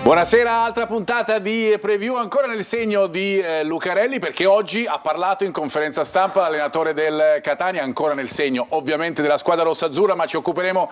Buonasera, altra puntata di Preview ancora nel segno di Lucarelli, perché oggi ha parlato in conferenza stampa l'allenatore del Catania, ancora nel segno ovviamente della squadra rossazzurra, ma ci occuperemo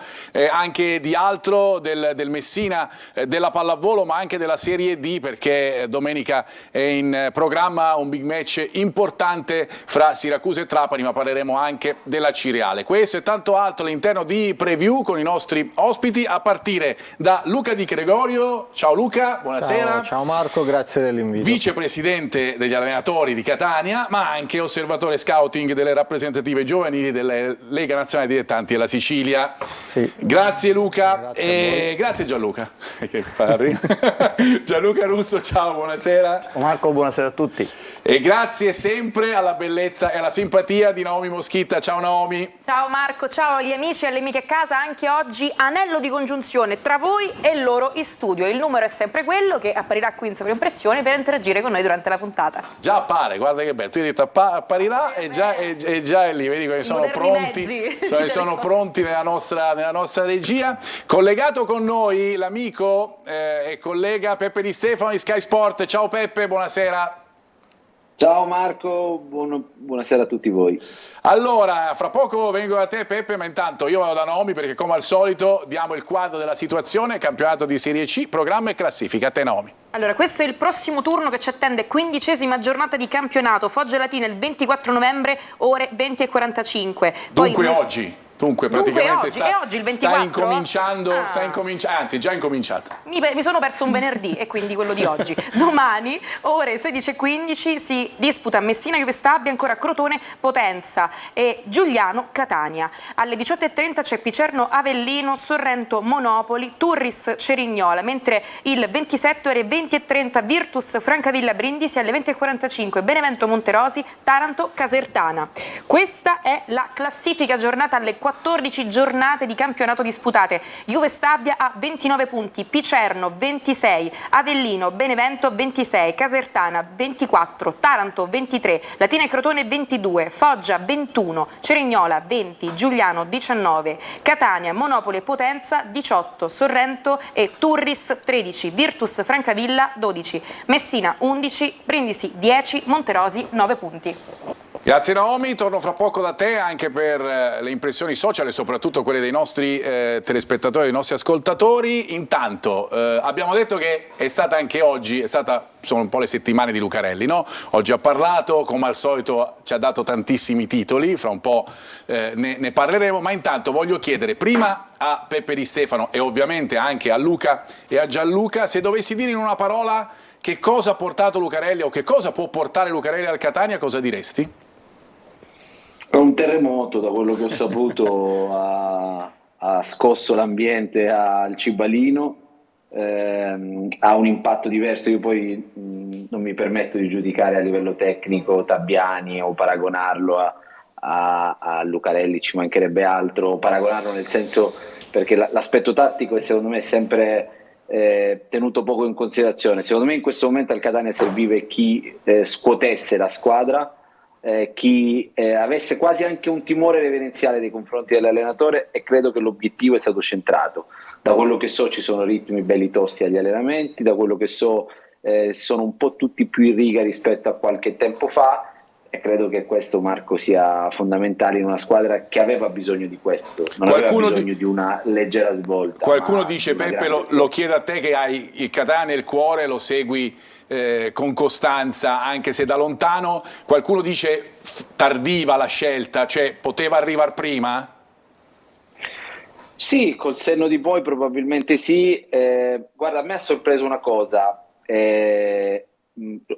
anche di altro, del Messina, della pallavolo, ma anche della Serie D, perché domenica è in programma un big match importante fra Siracusa e Trapani, ma parleremo anche della Cireale. Questo e tanto altro all'interno di Preview con i nostri ospiti, a partire da Luca Di Gregorio. Ciao Luca, buonasera. Ciao Marco, grazie dell'invito. Vicepresidente degli allenatori di Catania, ma anche osservatore scouting delle rappresentative giovanili della Lega Nazionale Dilettanti della Sicilia. Sì. Grazie Luca. Grazie, grazie Gianluca. Che parli? Gianluca Russo, ciao, buonasera. Ciao Marco, buonasera a tutti. E grazie sempre alla bellezza e alla simpatia di Naomi Moschitta. Ciao Naomi. Ciao Marco, ciao agli amici e alle amiche a casa. Anche oggi anello di congiunzione tra voi e loro in studio. Il numero è sempre quello che apparirà qui in sovraimpressione per interagire con noi durante la puntata. Già appare, guarda che bello. Tu hai detto apparirà e già è lì. Vedi come sono pronti. Sono pronti nella nostra regia. Collegato con noi l'amico e collega Peppe Di Stefano di Sky Sport. Ciao Peppe, buonasera. Ciao Marco, buonasera a tutti voi. Allora, fra poco vengo da te Peppe, ma intanto io vado da Naomi perché come al solito diamo il quadro della situazione, campionato di Serie C, programma e classifica. A te Naomi. Allora, questo è il prossimo turno che ci attende, 15ª giornata di campionato, Foggia Latina il 24 novembre, ore 20:45. Dunque oggi. Dunque praticamente oggi il 24? sta incominciando, anzi già incominciato. Mi sono perso un venerdì e quindi quello di oggi. Domani, ore 16:15, si disputa Messina Juve Stabia, ancora Crotone Potenza e Giuliano Catania. Alle 18:30 c'è Picerno Avellino, Sorrento Monopoli, Turris Cerignola, mentre il 27 ore 20:30 Virtus Francavilla Brindisi, alle 20:45 Benevento Monterosi, Taranto Casertana. Questa è la classifica giornata alle 14 giornate di campionato disputate. Juve Stabia ha 29 punti, Picerno 26, Avellino, Benevento 26, Casertana 24, Taranto 23, Latina e Crotone 22, Foggia 21, Cerignola 20, Giuliano 19, Catania, Monopoli e Potenza 18, Sorrento e Turris 13, Virtus Francavilla 12, Messina 11, Brindisi 10, Monterosi 9 punti. Grazie Naomi, torno fra poco da te anche per le impressioni social e soprattutto quelle dei nostri telespettatori, dei nostri ascoltatori. Intanto abbiamo detto che è stata anche oggi, sono un po' le settimane di Lucarelli, no? Oggi ha parlato, come al solito ci ha dato tantissimi titoli, fra un po' ne parleremo, ma intanto voglio chiedere prima a Peppe Di Stefano e ovviamente anche a Luca e a Gianluca, se dovessi dire in una parola che cosa ha portato Lucarelli o che cosa può portare Lucarelli al Catania, cosa diresti? Un terremoto, da quello che ho saputo, ha scosso l'ambiente al Cibalino, ha un impatto diverso. Io poi non mi permetto di giudicare a livello tecnico Tabiani o paragonarlo a Lucarelli, ci mancherebbe altro, paragonarlo nel senso, perché l'aspetto tattico è secondo me sempre tenuto poco in considerazione. Secondo me in questo momento al Catania serviva chi scuotesse la squadra, chi avesse quasi anche un timore reverenziale nei confronti dell'allenatore, e credo che l'obiettivo è stato centrato. Da quello che so ci sono ritmi belli tosti agli allenamenti, da quello che so sono un po' tutti più in riga rispetto a qualche tempo fa, e credo che questo, Marco, sia fondamentale in una squadra che aveva bisogno di questo, non aveva bisogno di una leggera svolta. Qualcuno dice, Peppe, lo chiedo a te che hai il Catania e il cuore, lo segui con costanza anche se da lontano, qualcuno dice tardiva la scelta, cioè poteva arrivare prima? Sì, col senno di poi probabilmente sì. Guarda, a me ha sorpreso una cosa,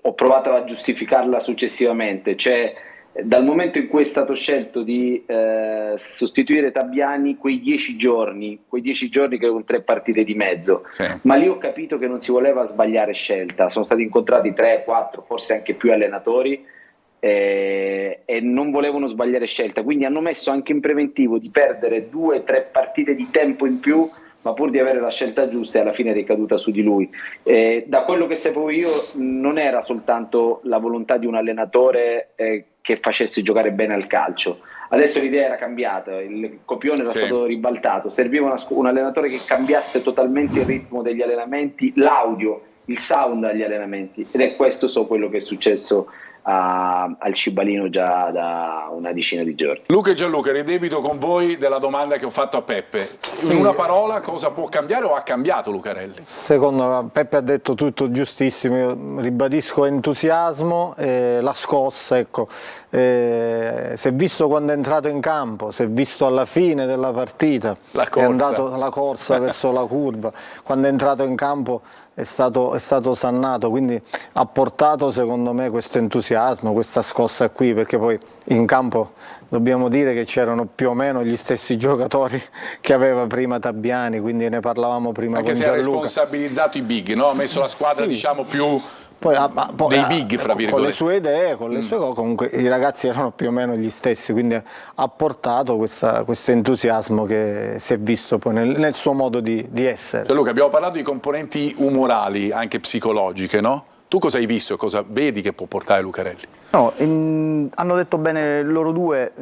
ho provato a giustificarla successivamente, cioè dal momento in cui è stato scelto di sostituire Tabiani, quei 10 giorni che con 3 partite di mezzo, sì. Ma lì ho capito che non si voleva sbagliare scelta, sono stati incontrati 3, 4, forse anche più allenatori e non volevano sbagliare scelta, quindi hanno messo anche in preventivo di perdere 2, 3 partite di tempo in più, ma pur di avere la scelta giusta, e alla fine è ricaduta su di lui. Da quello che sapevo io non era soltanto la volontà di un allenatore che facesse giocare bene al calcio. Adesso l'idea era cambiata, il copione era stato ribaltato, serviva un allenatore che cambiasse totalmente il ritmo degli allenamenti, l'audio, il sound agli allenamenti, ed è questo quello che è successo al Cibalino già da una decina di giorni. Luca e Gianluca, ridebito con voi della domanda che ho fatto a Peppe. In una parola, cosa può cambiare o ha cambiato Lucarelli? Secondo me Peppe ha detto tutto giustissimo, io ribadisco entusiasmo, la scossa, ecco. Si è visto quando è entrato in campo, si è visto alla fine della partita, è andato la corsa verso la curva, quando è entrato in campo è stato osannato, quindi ha portato secondo me questo entusiasmo, questa scossa qui, perché poi in campo dobbiamo dire che c'erano più o meno gli stessi giocatori che aveva prima Tabiani, quindi ne parlavamo prima anche con se ha Gianluca. responsabilizzato i big, no? Ha messo la squadra diciamo più poi, dei big, fra virgolette. Con le sue idee, con le sue cose, comunque i ragazzi erano più o meno gli stessi, quindi ha portato questo entusiasmo che si è visto poi nel suo modo di essere. Gianluca, abbiamo parlato di componenti umorali, anche psicologiche, no? Tu cosa hai visto e cosa vedi che può portare Lucarelli? No, hanno detto bene loro due,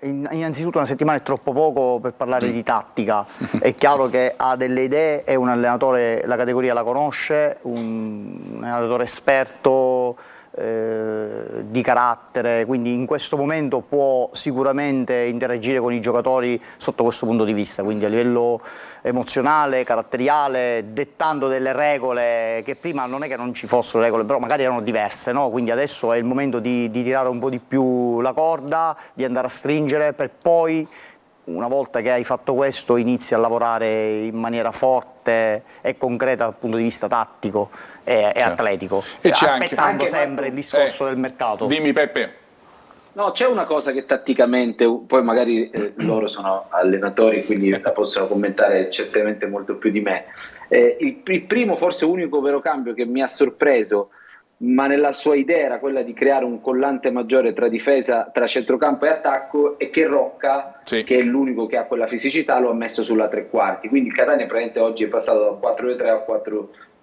innanzitutto una settimana è troppo poco per parlare di tattica, è chiaro che ha delle idee, è un allenatore, la categoria la conosce, un allenatore esperto, di carattere, quindi in questo momento può sicuramente interagire con i giocatori sotto questo punto di vista, quindi a livello emozionale, caratteriale, dettando delle regole che prima non è che non ci fossero regole, però magari erano diverse, no? Quindi adesso è il momento di tirare un po' di più la corda, di andare a stringere per poi, una volta che hai fatto questo, inizi a lavorare in maniera forte e concreta dal punto di vista tattico e atletico, aspettando sempre il discorso del mercato. Dimmi Peppe. No, c'è una cosa che tatticamente, poi magari loro sono allenatori, quindi la possono commentare certamente molto più di me. Il primo, forse unico vero cambio che mi ha sorpreso, ma nella sua idea era quella di creare un collante maggiore tra difesa, tra centrocampo e attacco, e che Rocca, che è l'unico che ha quella fisicità, lo ha messo sulla tre quarti. Quindi il Catania praticamente oggi è passato da 4-2-3 a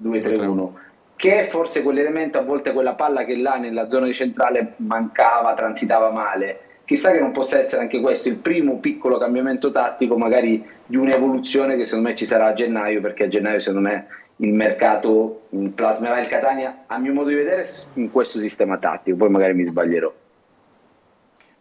4-2-3-1, che è forse quell'elemento, a volte quella palla che là nella zona di centrale mancava, transitava male. Chissà che non possa essere anche questo il primo piccolo cambiamento tattico, magari di un'evoluzione che secondo me ci sarà a gennaio, perché a gennaio secondo me il mercato plasmerà il Catania, a mio modo di vedere, in questo sistema tattico, poi magari mi sbaglierò.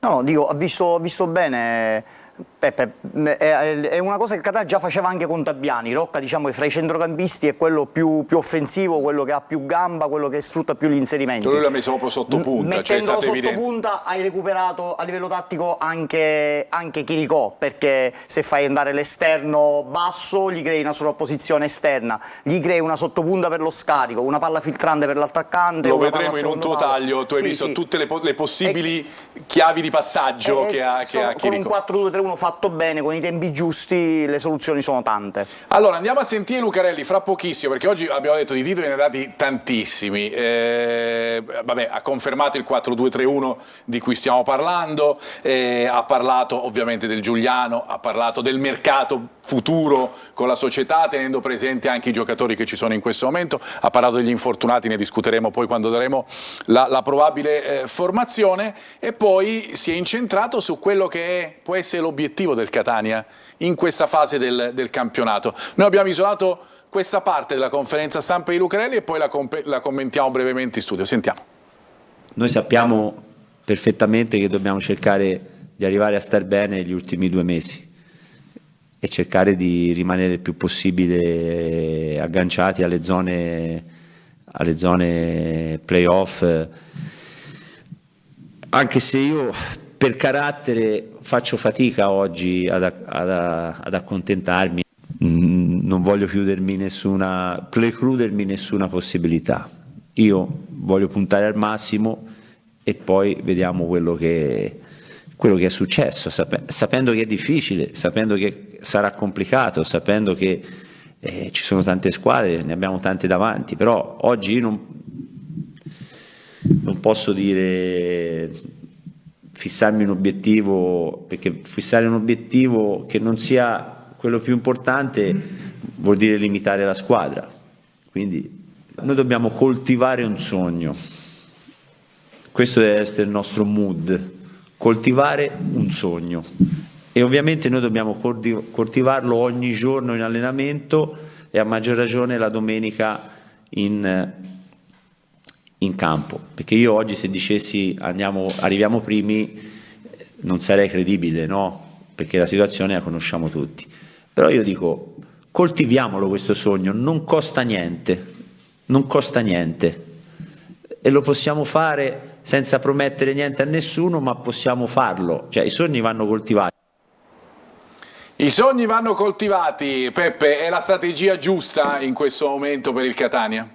No, dico, ha visto bene Peppe, è una cosa che il Catania già faceva anche con Tabiani. Rocca, diciamo, fra i centrocampisti è quello più offensivo, quello che ha più gamba, quello che sfrutta più gli inserimenti. Lui l'ha messo proprio sotto punta. Mettendolo sotto punta hai recuperato a livello tattico anche Chiricò, perché se fai andare l'esterno basso gli crei una sovrapposizione esterna, gli crei una sottopunta per lo scarico, una palla filtrante per l'attaccante. Lo vedremo in un tuo taglio, tu hai visto tutte le possibili chiavi di passaggio che ha Chirico. Con un 4-2-3-1 fatto bene, con i tempi giusti, le soluzioni sono tante. Allora andiamo a sentire Lucarelli fra pochissimo, perché oggi abbiamo detto di titoli, ne ha dati tantissimi. Vabbè, ha confermato il 4-2-3-1 di cui stiamo parlando, ha parlato ovviamente del Giuliano, ha parlato del mercato futuro con la società, tenendo presente anche i giocatori che ci sono in questo momento, ha parlato degli infortunati, ne discuteremo poi quando daremo la probabile formazione, e poi si è incentrato su quello che può essere l'obiettivo del Catania in questa fase del campionato. Noi abbiamo isolato questa parte della conferenza stampa di Lucarelli e poi la commentiamo brevemente in studio. Sentiamo. Noi sappiamo perfettamente che dobbiamo cercare di arrivare a star bene gli ultimi 2 mesi e cercare di rimanere il più possibile agganciati alle zone playoff, anche se io per carattere faccio fatica oggi ad accontentarmi, non voglio precludermi nessuna possibilità. Io voglio puntare al massimo e poi vediamo quello che è successo, sapendo che è difficile, sapendo che sarà complicato, sapendo che ci sono tante squadre, ne abbiamo tante davanti, però oggi io non posso dire fissarmi un obiettivo, perché fissare un obiettivo che non sia quello più importante vuol dire limitare la squadra. Quindi noi dobbiamo coltivare un sogno, questo deve essere il nostro mood, coltivare un sogno, e ovviamente noi dobbiamo coltivarlo ogni giorno in allenamento e a maggior ragione la domenica in campo, perché io oggi se dicessi arriviamo primi non sarei credibile, no? Perché la situazione la conosciamo tutti, però io dico coltiviamolo questo sogno, non costa niente e lo possiamo fare senza promettere niente a nessuno, ma possiamo farlo, cioè i sogni vanno coltivati. I sogni vanno coltivati. Peppe, è la strategia giusta in questo momento per il Catania?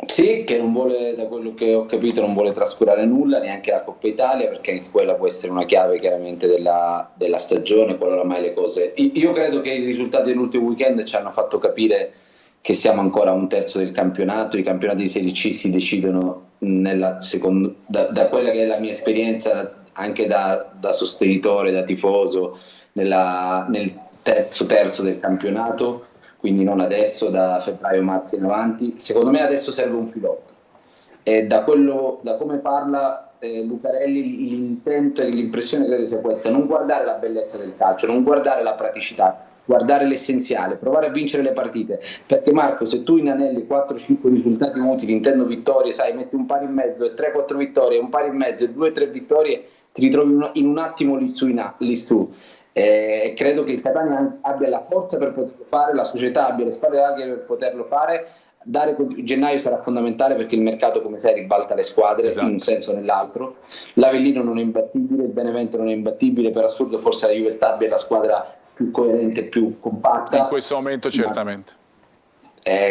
Sì, che non vuole, da quello che ho capito, non vuole trascurare nulla, neanche la Coppa Italia, perché anche quella può essere una chiave chiaramente della stagione, qualora mai le cose. Io credo che i risultati dell'ultimo weekend ci hanno fatto capire che siamo ancora a un terzo del campionato. I campionati di Serie C si decidono da quella che è la mia esperienza, anche da sostenitore, da tifoso, nel terzo del campionato, quindi non adesso, da febbraio-marzo in avanti. Secondo me adesso serve un filotto, e da come parla Lucarelli, l'intento e l'impressione credo sia questa: non guardare la bellezza del calcio, non guardare la praticità, guardare l'essenziale, provare a vincere le partite, perché Marco, se tu inanelli 4-5 risultati utili, intendo vittorie, sai, metti un pari in mezzo e 3-4 vittorie, un pari in mezzo e 2-3 vittorie, ti ritrovi in un attimo lì su. Credo che il Catania abbia la forza per poterlo fare, la società abbia le spalle larghe per poterlo fare. Gennaio sarà fondamentale, perché il mercato, come sai, ribalta le squadre, esatto, in un senso o nell'altro. L'Avellino non è imbattibile, il Benevento non è imbattibile, per assurdo forse la Juve Stabia è la squadra più coerente, più compatta in questo momento, certamente.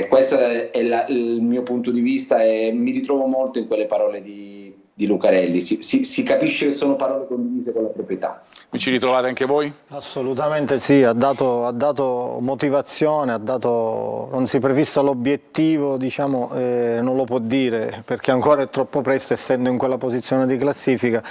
Questo è il mio punto di vista, e mi ritrovo molto in quelle parole di Lucarelli. Si capisce che sono parole condivise con la proprietà. Vi ci ritrovate anche voi? Assolutamente sì, ha dato motivazione, non si prefissa l'obiettivo, diciamo, non lo può dire perché ancora è troppo presto, essendo in quella posizione di classifica,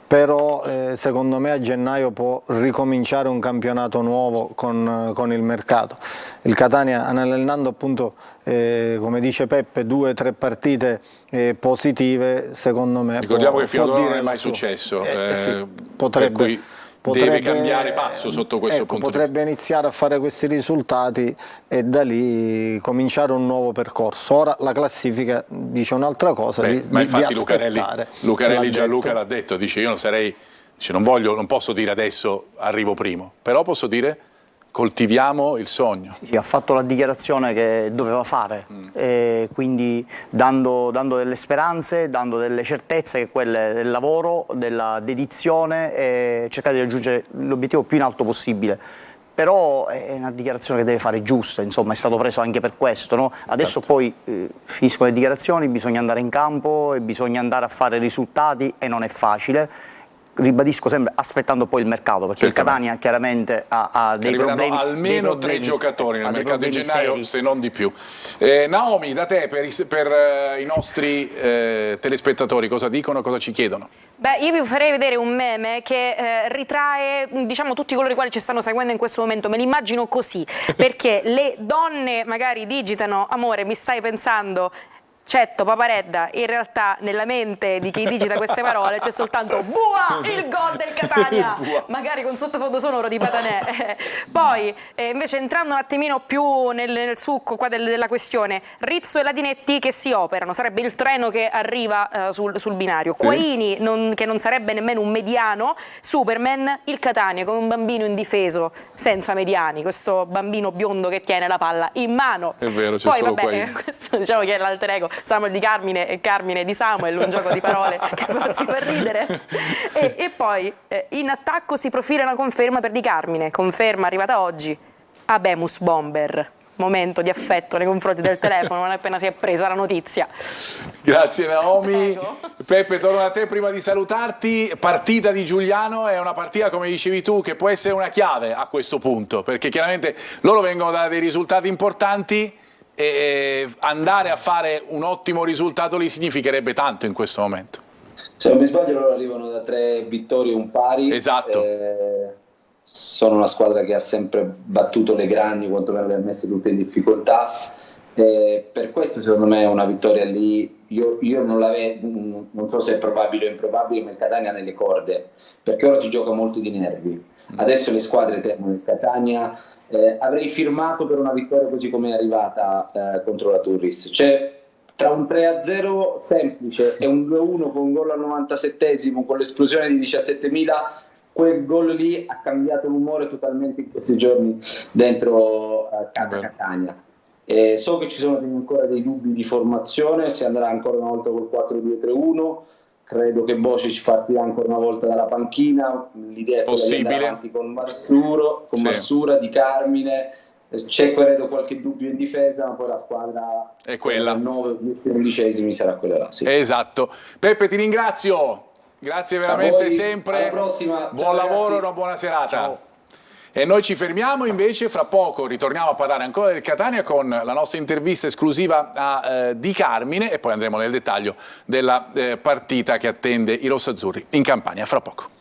però secondo me a gennaio può ricominciare un campionato nuovo con il mercato. Il Catania, analizzando appunto, come dice Peppe, 2 o 3 partite positive, secondo me ricordiamo che fino ad ora non è mai suo. successo, Sì, deve cambiare passo sotto questo punto di vista. Potrebbe iniziare a fare questi risultati e da lì cominciare un nuovo percorso. Ora la classifica dice un'altra cosa. Ma infatti Lucarelli Gianluca l'ha detto, dice io non posso dire adesso arrivo primo, però posso dire coltiviamo il sogno. Sì, ha fatto la dichiarazione che doveva fare, quindi dando delle speranze, dando delle certezze, che quelle del lavoro, della dedizione, e cercare di raggiungere l'obiettivo più in alto possibile. Però è una dichiarazione che deve fare giusta, insomma, è stato preso anche per questo, no? Adesso poi finiscono le dichiarazioni, bisogna andare in campo e bisogna andare a fare risultati, e non è facile. Ribadisco sempre, aspettando poi il mercato, perché il Catania chiaramente ha dei problemi. Almeno 3 giocatori nel mercato di gennaio, seri, se non di più. Naomi, da te, per i nostri telespettatori, cosa dicono, cosa ci chiedono? Beh, io vi farei vedere un meme che ritrae, diciamo, tutti coloro i quali ci stanno seguendo in questo momento. Me li immagino così, perché le donne magari digitano: amore, mi stai pensando? Cetto, Paparedda, in realtà nella mente di chi digita queste parole c'è soltanto Bua, il gol del Catania, magari con sottofondo sonoro di Patanè. Poi invece, entrando un attimino più nel succo qua della questione, Rizzo e Ladinetti che si operano, sarebbe il treno che arriva sul binario, Quaini che non sarebbe nemmeno un mediano, Superman, il Catania come un bambino indifeso senza mediani, questo bambino biondo che tiene la palla in mano. È vero, c'è solo Quaini. Questo diciamo che è l'alter ego, Samuel di Carmine e Carmine di Samuel, un gioco di parole che però ci fa ridere. E poi in attacco si profila una conferma per Di Carmine, conferma arrivata oggi, Abemus Bomber. Momento di affetto nei confronti del telefono, non appena si è presa la notizia. Grazie Naomi. Prego. Peppe, torno a te prima di salutarti. Partita di Giuliano è una partita, come dicevi tu, che può essere una chiave a questo punto, perché chiaramente loro vengono da dei risultati importanti, e andare a fare un ottimo risultato lì significherebbe tanto in questo momento. Se non mi sbaglio loro arrivano da 3 vittorie, un pari. Esatto. Sono una squadra che ha sempre battuto le grandi, quantomeno le ha messe tutte in difficoltà. Per questo secondo me una vittoria lì, io non la vedo, non so se è probabile o improbabile, ma il Catania ha nelle corde, perché ora ci gioca molto di nervi. Adesso le squadre temono il Catania. Avrei firmato per una vittoria così come è arrivata contro la Turris. Cioè, tra un 3-0 semplice e un 2-1 con un gol al 97esimo, con l'esplosione di 17.000, quel gol lì ha cambiato l'umore totalmente in questi giorni dentro casa Catania. So che ci sono ancora dei dubbi di formazione, si andrà ancora una volta col 4-2-3-1, credo che Bocic partirà ancora una volta dalla panchina, l'idea è quella di andare avanti con Marsura, Di Carmine, c'è credo qualche dubbio in difesa, ma poi la squadra è quella. 9, 10, 11esimi sarà quella là. Sì. Esatto. Peppe, ti ringrazio, grazie veramente sempre. Alla prossima. Buon lavoro e una buona serata. Ciao. E noi ci fermiamo invece, fra poco ritorniamo a parlare ancora del Catania con la nostra intervista esclusiva a Di Carmine e poi andremo nel dettaglio della partita che attende i rossazzurri in Campania. Fra poco.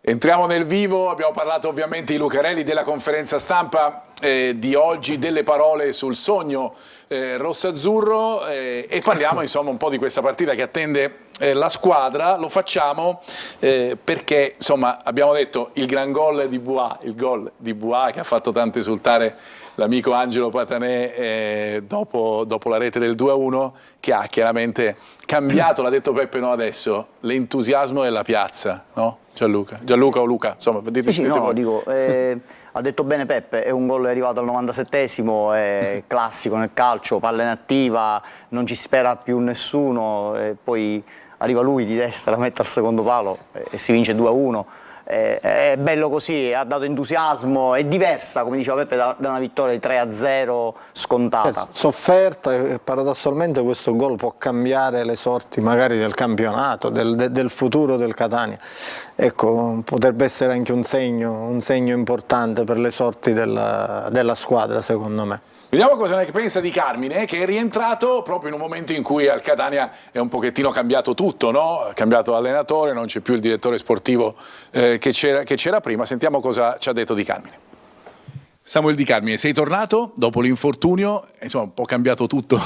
Entriamo nel vivo, abbiamo parlato ovviamente di Lucarelli, della conferenza stampa di oggi, delle parole sul sogno rossazzurro e parliamo insomma un po' di questa partita che attende la squadra. Lo facciamo perché insomma abbiamo detto il gran gol di Buà, il gol di Buà che ha fatto tanto esultare l'amico Angelo Patanè dopo la rete del 2-1, che ha chiaramente cambiato, l'ha detto Peppe no adesso, l'entusiasmo della piazza, no? Gianluca o Luca, insomma, dite, Sì, no, dico, ha detto bene Peppe, è un gol arrivato al 97esimo, è classico nel calcio, palla inattiva, non ci spera più nessuno, e poi arriva lui di destra, la mette al secondo palo e si vince 2-1. È bello così, ha dato entusiasmo, è diversa, come diceva Peppe, da una vittoria di 3-0 scontata. Sofferta, e paradossalmente questo gol può cambiare le sorti magari del campionato, del futuro del Catania. Ecco, potrebbe essere anche un segno importante per le sorti della squadra, secondo me. Vediamo cosa ne pensa Di Carmine, che è rientrato proprio in un momento in cui al Catania è un pochettino cambiato tutto, no? È cambiato l'allenatore, non c'è più il direttore sportivo che c'era prima. Sentiamo cosa ci ha detto Di Carmine. Samuel Di Carmine, sei tornato dopo l'infortunio, insomma un po' cambiato tutto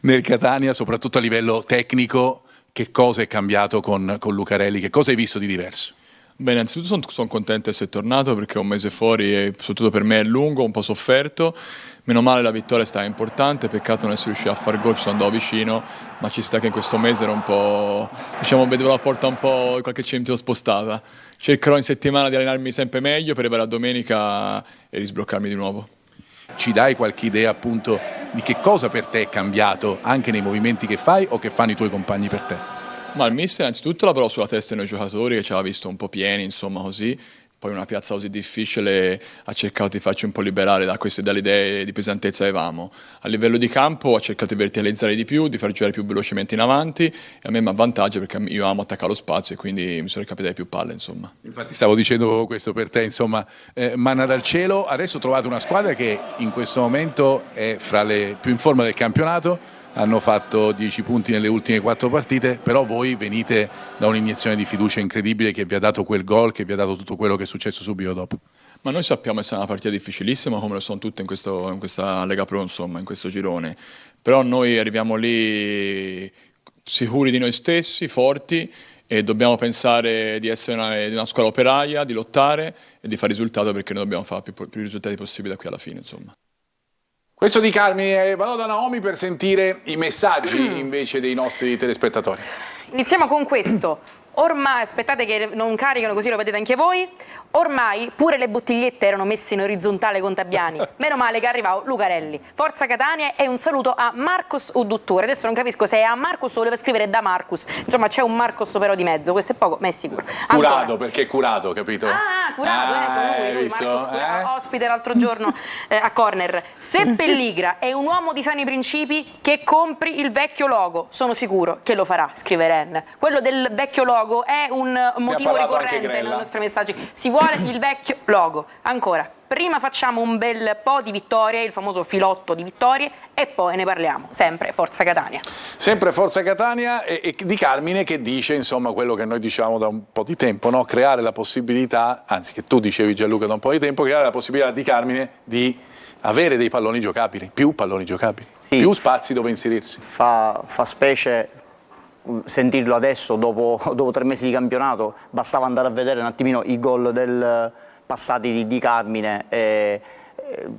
nel Catania, soprattutto a livello tecnico. Che cosa è cambiato con Lucarelli? Che cosa hai visto di diverso? Beh, innanzitutto sono contento di essere tornato perché un mese fuori e soprattutto per me è lungo, un po' sofferto. Meno male la vittoria è stata importante, peccato non essere riuscito a far gol, ci sono andato vicino, ma ci sta che in questo mese era un po', diciamo, vedevo la porta un po' qualche centimetro spostata. Cercherò in settimana di allenarmi sempre meglio per arrivare a domenica e risbloccarmi di nuovo. Ci dai qualche idea appunto di che cosa per te è cambiato anche nei movimenti che fai o che fanno i tuoi compagni per te? Ma il mister innanzitutto lavorò sulla testa dei noi giocatori che ci aveva visto un po' pieni, insomma così. Poi una piazza così difficile ha cercato di farci un po' liberare dalle idee di pesantezza che avevamo. A livello di campo ha cercato di verticalizzare di più, di far giocare più velocemente in avanti e a me mi avvantaggia perché io amo attaccare lo spazio e quindi mi sono recapitato più palle, insomma. Infatti stavo dicendo questo per te, insomma, manna dal cielo. Adesso trovate una squadra che in questo momento è fra le più in forma del campionato. Hanno fatto 10 punti nelle ultime 4 partite, però voi venite da un'iniezione di fiducia incredibile che vi ha dato quel gol, che vi ha dato tutto quello che è successo subito dopo. Ma noi sappiamo che sarà una partita difficilissima, come lo sono tutte in questa Lega Pro, insomma, in questo girone. Però noi arriviamo lì sicuri di noi stessi, forti, e dobbiamo pensare di essere una squadra operaia, di lottare e di fare risultato perché noi dobbiamo fare più risultati possibili da qui alla fine, insomma. Questo Di Carmine, vado da Naomi per sentire i messaggi invece dei nostri telespettatori. Iniziamo con questo. Ormai, aspettate che non caricano così lo vedete anche voi, ormai pure le bottigliette erano messe in orizzontale con Tabiani. Meno male che è arrivato Lucarelli. Forza Catania e un saluto a Marcos Udduttore. Adesso non capisco se è a Marcos o voleva scrivere da Marcus. Insomma c'è un Marcos però di mezzo, questo è poco, ma è sicuro. Ancora. Curato, perché è curato, capito? Curato, lui visto? Marcos Curato, ospite l'altro giorno a Corner. Se Pelligra è un uomo di sani principi, che compri il vecchio logo. Sono sicuro che lo farà, scrive Ren. Quello del vecchio logo è un motivo ricorrente nei nostri messaggi. Si vuole il vecchio logo. Ancora. Prima facciamo un bel po' di vittorie, il famoso filotto di vittorie, e poi ne parliamo. Sempre Forza Catania. Sempre Forza Catania e di Carmine che dice insomma quello che noi diciamo da un po' di tempo, no? Creare la possibilità, anzi che tu dicevi Gianluca da un po' di tempo, creare la possibilità di Carmine di avere dei palloni giocabili, più palloni giocabili, sì, più spazi dove inserirsi. Fa specie sentirlo adesso, dopo 3 mesi di campionato. Bastava andare a vedere un attimino i gol passati di Carmine.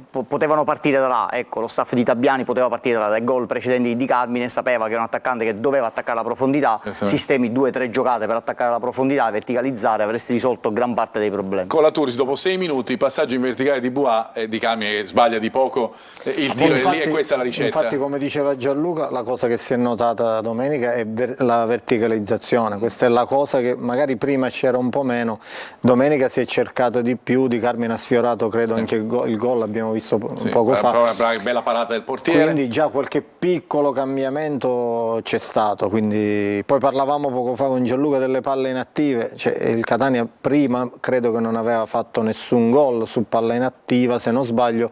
Potevano partire da là, ecco, lo staff di Tabiani poteva partire da là, dai gol precedenti di Carmine, sapeva che era un attaccante che doveva attaccare la profondità, sistemi 2 o 3 giocate per attaccare la profondità, verticalizzare, avresti risolto gran parte dei problemi. Con la Turris dopo 6 minuti, passaggio in verticale di Buà e di Carmine che sbaglia di poco, il tiro è lì e questa è la ricetta. Infatti, come diceva Gianluca, la cosa che si è notata domenica è la verticalizzazione, questa è la cosa che magari prima c'era un po' meno, domenica si è cercato di più, di Carmine ha sfiorato credo anche il gol, l'abbiamo visto poco fa. Una bella parata del portiere. Quindi già qualche piccolo cambiamento c'è stato. Quindi, poi parlavamo poco fa con Gianluca delle palle inattive. Cioè, il Catania prima credo che non aveva fatto nessun gol su palla inattiva, se non sbaglio,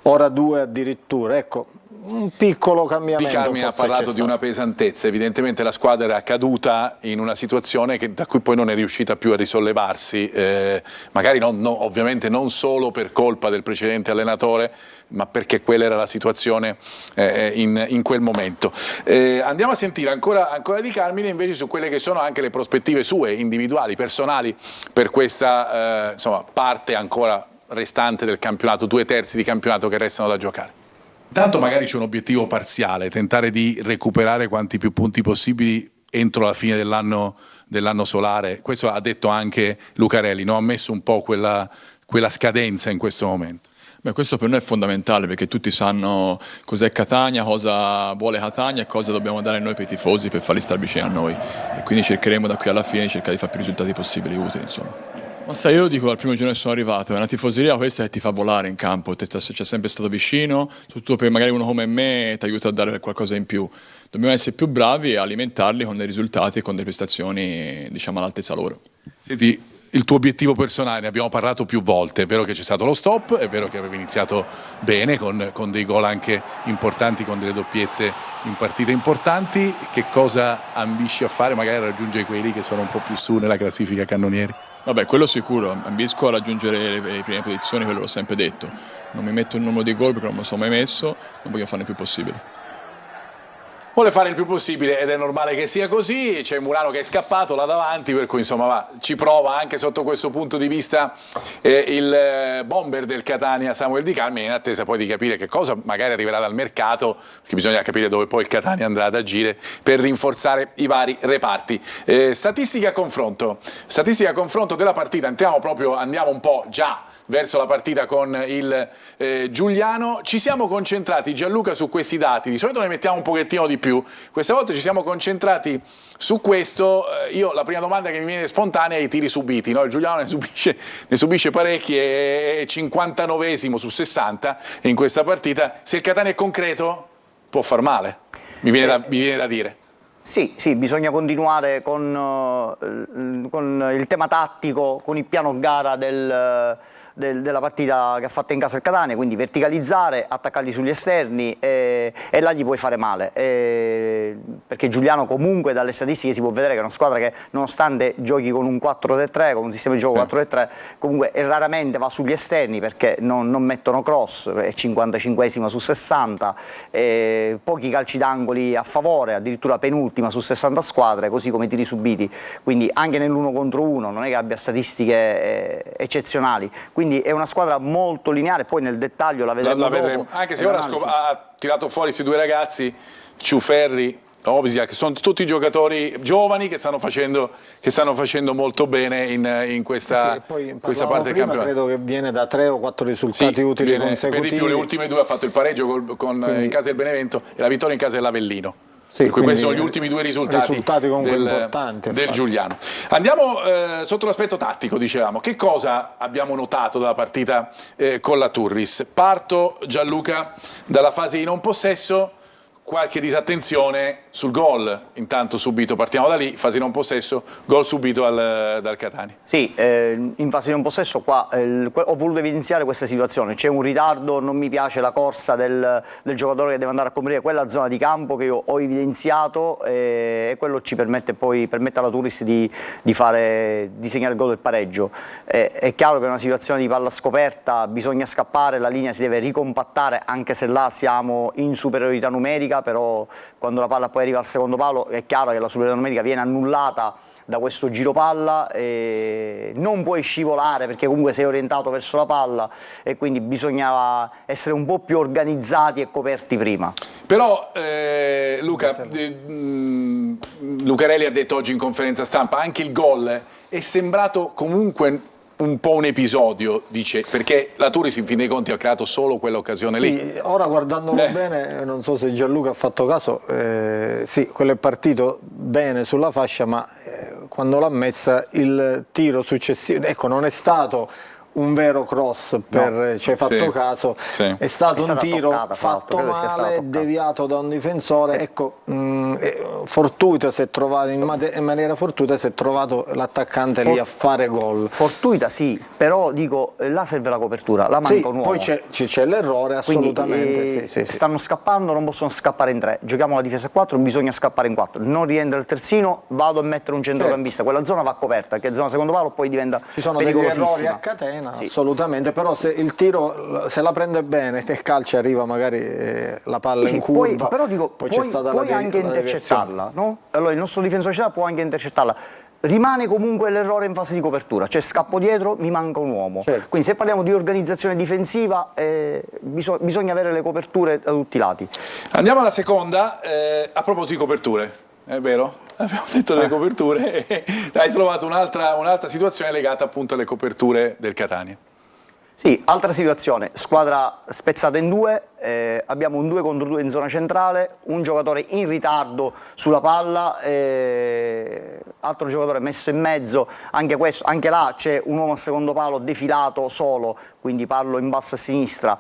ora 2 addirittura. Ecco, un piccolo cambiamento. Di Carmine ha parlato di una pesantezza, evidentemente la squadra era caduta in una situazione da cui poi non è riuscita più a risollevarsi, magari ovviamente non solo per colpa del precedente allenatore, ma perché quella era la situazione in quel momento. Andiamo a sentire ancora di Carmine invece su quelle che sono anche le prospettive sue, individuali, personali, per questa insomma, parte ancora restante del campionato, 2/3 di campionato che restano da giocare. Intanto magari c'è un obiettivo parziale, tentare di recuperare quanti più punti possibili entro la fine dell'anno solare. Questo ha detto anche Lucarelli, no? Ha messo un po' quella scadenza in questo momento. Beh, questo per noi è fondamentale perché tutti sanno cos'è Catania, cosa vuole Catania e cosa dobbiamo dare noi per i tifosi per farli stare vicini a noi. E quindi cercheremo da qui alla fine di cercare di fare più risultati possibili utili, insomma. Ma sai, io lo dico dal primo giorno che sono arrivato, è una tifoseria questa che ti fa volare in campo, c'è sempre stato vicino, soprattutto per magari uno come me ti aiuta a dare qualcosa in più. Dobbiamo essere più bravi e alimentarli con dei risultati e con delle prestazioni, diciamo, all'altezza loro. Senti, il tuo obiettivo personale, ne abbiamo parlato più volte, è vero che c'è stato lo stop, è vero che avevi iniziato bene con dei gol anche importanti, con delle doppiette in partite importanti, che cosa ambisci a fare? Magari a raggiungere quelli che sono un po' più su nella classifica cannonieri? Vabbè, quello sicuro, ambisco a raggiungere le prime posizioni, quello l'ho sempre detto. Non mi metto il numero di gol perché non me lo sono mai messo, ma voglio farne il più possibile. Vuole fare il più possibile ed è normale che sia così, c'è Murano che è scappato là davanti, per cui insomma ci prova anche sotto questo punto di vista il bomber del Catania Samuel Di Carmine, in attesa poi di capire che cosa magari arriverà dal mercato, perché bisogna capire dove poi il Catania andrà ad agire per rinforzare i vari reparti. Statistica a confronto della partita, andiamo un po' già verso la partita con il Giuliano. Ci siamo concentrati, Gianluca, su questi dati, di solito ne mettiamo un pochettino di più, questa volta ci siamo concentrati su questo. Io la prima domanda che mi viene spontanea è i tiri subiti, no? Il Giuliano ne subisce parecchi, è 59esimo su 60 in questa partita. Se il Catania è concreto può far male, mi viene da dire. Sì, bisogna continuare con il tema tattico, con il piano gara della partita che ha fatto in casa il Catania, quindi verticalizzare, attaccarli sugli esterni e là gli puoi fare male, perché Giuliano comunque dalle statistiche si può vedere che è una squadra che nonostante giochi con un 4-3-3, con un sistema di gioco 4-3-3, comunque raramente va sugli esterni perché non mettono cross, è 55esima su 60, pochi calci d'angoli a favore, addirittura penultima su 60 squadre, così come tiri subiti, quindi anche nell'1 contro 1 non è che abbia statistiche eccezionali, quindi è una squadra molto lineare, poi nel dettaglio la vedremo dopo, anche se ora ha tirato fuori questi due ragazzi, Ciuferri, Ovisia, che sono tutti giocatori giovani che stanno facendo molto bene in questa parte del campionato. Credo che viene da 3 o 4 risultati utili consecutivi. Per di più, le ultime due ha fatto il pareggio in casa del Benevento e la vittoria in casa dell'Avellino. Sì, per cui questi sono gli ultimi due risultati del Giuliano. Andiamo sotto l'aspetto tattico, dicevamo. Che cosa abbiamo notato dalla partita con la Turris? Parto, Gianluca, dalla fase di non possesso. qualche disattenzione sul gol, intanto subito, partiamo da lì, fase non possesso, gol subito dal Catania. Sì, in fase non possesso qua ho voluto evidenziare questa situazione, c'è un ritardo, non mi piace la corsa del giocatore che deve andare a coprire quella zona di campo che io ho evidenziato e quello ci permette alla Turris di segnare il gol del pareggio. È chiaro che in una situazione di palla scoperta bisogna scappare, la linea si deve ricompattare anche se là siamo in superiorità numerica, però quando la palla poi arriva al secondo palo è chiaro che la superiorità numerica viene annullata da questo giro palla e non puoi scivolare perché comunque sei orientato verso la palla e quindi bisognava essere un po' più organizzati e coperti prima. Però Lucarelli ha detto oggi in conferenza stampa anche il gol è sembrato comunque un po' un episodio, dice, perché la Turris in fin dei conti ha creato solo quell'occasione lì. Sì, ora guardandolo bene, non so se Gianluca ha fatto caso, sì, quello è partito bene sulla fascia, ma quando l'ha messa il tiro successivo, ecco, non è stato un vero cross, ci hai fatto caso, è stato un tiro fatto male, deviato da un difensore, ecco, fortuito si è trovato, in maniera fortuita si è trovato l'attaccante lì a fare gol. Fortuita sì, però dico, là serve la copertura, là manca un uomo. Poi c'è l'errore, assolutamente. Sì. Stanno scappando, non possono scappare in 3, giochiamo la difesa a 4, bisogna scappare in 4, non rientra il terzino, vado a mettere un centrocampista, quella zona va coperta, che è zona secondo palo poi diventa pericolosissima. Ci sono degli errori a catena. Sì. Assolutamente, però se il tiro se la prende bene e calcia arriva magari la palla in curva, però dico, poi c'è stata puoi anche intercettarla, no? Allora il nostro difensore può anche intercettarla, rimane comunque l'errore in fase di copertura, cioè scappo dietro, mi manca un uomo, quindi se parliamo di organizzazione difensiva bisogna avere le coperture da tutti i lati. Andiamo alla seconda, a proposito di coperture, è vero? Abbiamo detto delle coperture e hai trovato un'altra situazione legata appunto alle coperture del Catania. Sì, altra situazione, squadra spezzata in due, abbiamo un 2 contro 2 in zona centrale, un giocatore in ritardo sulla palla, altro giocatore messo in mezzo, anche là c'è un uomo a secondo palo defilato solo, quindi parlo in basso a sinistra.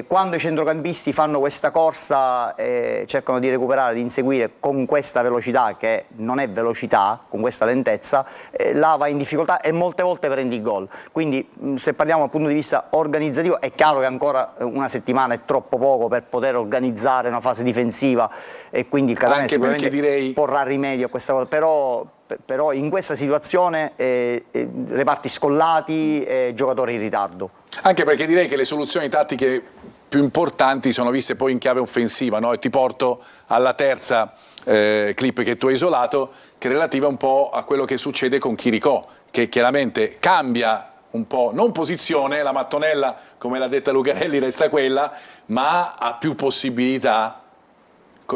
Quando i centrocampisti fanno questa corsa cercano di recuperare, di inseguire con questa velocità che non è velocità, con questa lentezza, là va in difficoltà e molte volte prendi il gol. Quindi se parliamo dal punto di vista organizzativo è chiaro che ancora una settimana è troppo poco per poter organizzare una fase difensiva e quindi il Catania sicuramente porrà rimedio a questa cosa, però in questa situazione reparti scollati e giocatori in ritardo. Anche perché direi che le soluzioni tattiche più importanti sono viste poi in chiave offensiva, no? E ti porto alla terza clip che tu hai isolato, che è relativa un po' a quello che succede con Chirico, che chiaramente cambia un po', non posizione, la mattonella come l'ha detta Lucarelli resta quella, ma ha più possibilità